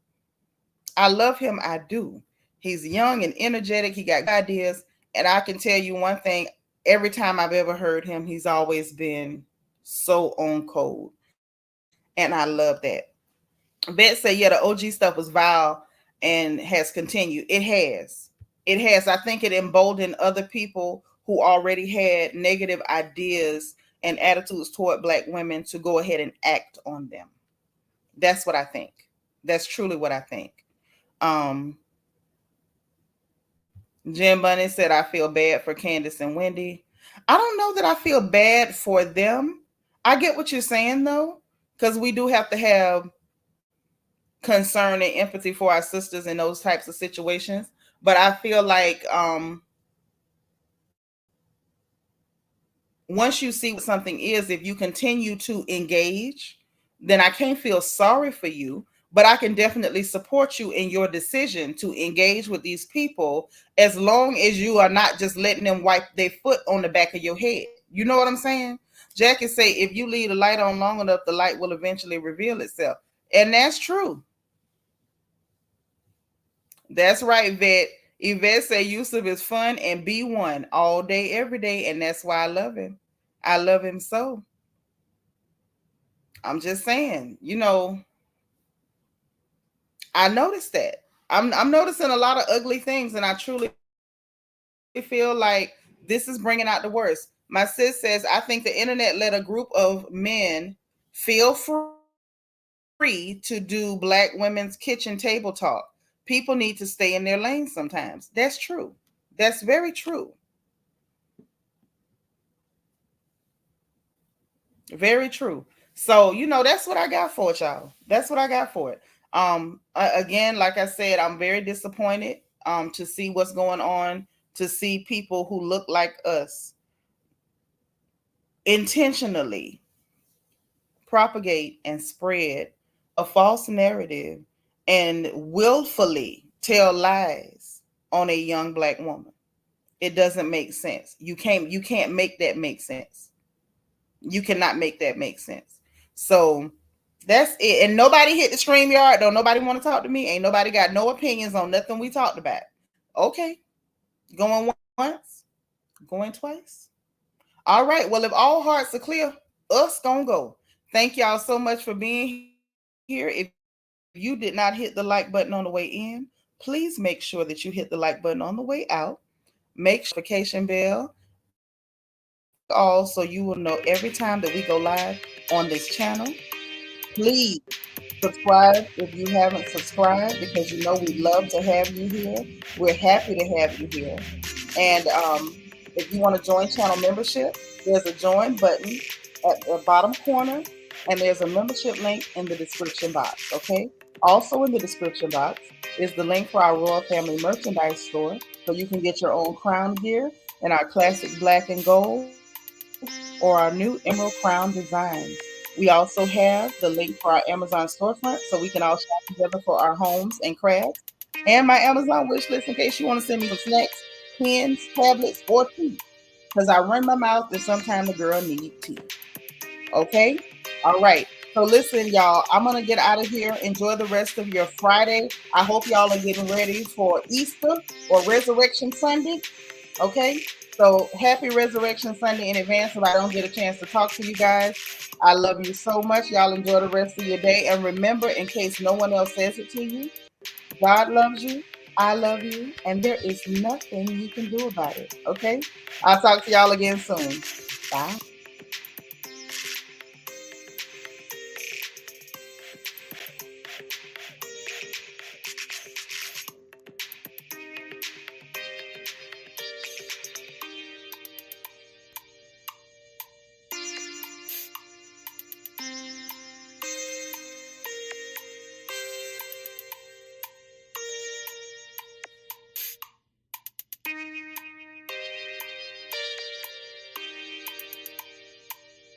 I love him. I do. He's young and energetic. He got good ideas. And I can tell you one thing, every time I've ever heard him, he's always been so on code. And I love that. Bet said, yeah, the OG stuff was vile and has continued. It has. It has. I think it emboldened other people who already had negative ideas and attitudes toward black women to go ahead and act on them. That's what I think. That's truly what I think. Um, Jim Bunny said, I feel bad for Candace and Wendy. I don't know that I feel bad for them. I get what you're saying, though, because we do have to have concern and empathy for our sisters in those types of situations. But I feel like once you see what something is, if you continue to engage, then I can't feel sorry for you, but I can definitely support you in your decision to engage with these people as long as you are not just letting them wipe their foot on the back of your head. You know what I'm saying? Jackie say, if you leave the light on long enough, the light will eventually reveal itself. And that's true. That's right, Vet. Yvette say Yusuf is fun and B1 all day, every day, and that's why I love him. I love him so. I'm just saying, I noticed that. I'm noticing a lot of ugly things, and I truly feel like this is bringing out the worst. My sis says, I think the internet let a group of men feel free to do black women's kitchen table talk. People need to stay in their lane sometimes. That's true. That's very true. Very true. So, that's what I got for it, y'all. That's what I got for it. Again, like I said, I'm very disappointed to see what's going on, to see people who look like us intentionally propagate and spread a false narrative and willfully tell lies on a young black woman. It doesn't make sense. You can't make that make sense. You cannot make that make sense. So that's it. And nobody hit the StreamYard. Don't nobody want to talk to me. Ain't nobody got no opinions on nothing we talked about. Okay. Going once, going twice. All right. Well, if all hearts are clear, us gonna go. Thank y'all so much for being here. If you did not hit the like button on the way in, please make sure that you hit the like button on the way out. Make sure notification bell all so you will know every time that we go live on this channel. Please subscribe if you haven't subscribed, because we love to have you here. We're happy to have you here. And if you want to join channel membership, there's a join button at the bottom corner, and there's a membership link in the description box. Okay. Also in the description box is the link for our Royal Family merchandise store, so you can get your own crown gear and our classic black and gold or our new emerald crown designs. We also have the link for our Amazon storefront, so we can all shop together for our homes and crafts. And my Amazon wish list in case you want to send me some snacks, pens, tablets, or tea. Because I run my mouth and sometimes the girl needs tea. Okay? All right. So listen, y'all, I'm going to get out of here. Enjoy the rest of your Friday. I hope y'all are getting ready for Easter or Resurrection Sunday. Okay? So happy Resurrection Sunday in advance if I don't get a chance to talk to you guys. I love you so much. Y'all enjoy the rest of your day. And remember, in case no one else says it to you, God loves you, I love you, and there is nothing you can do about it. Okay? I'll talk to y'all again soon. Bye.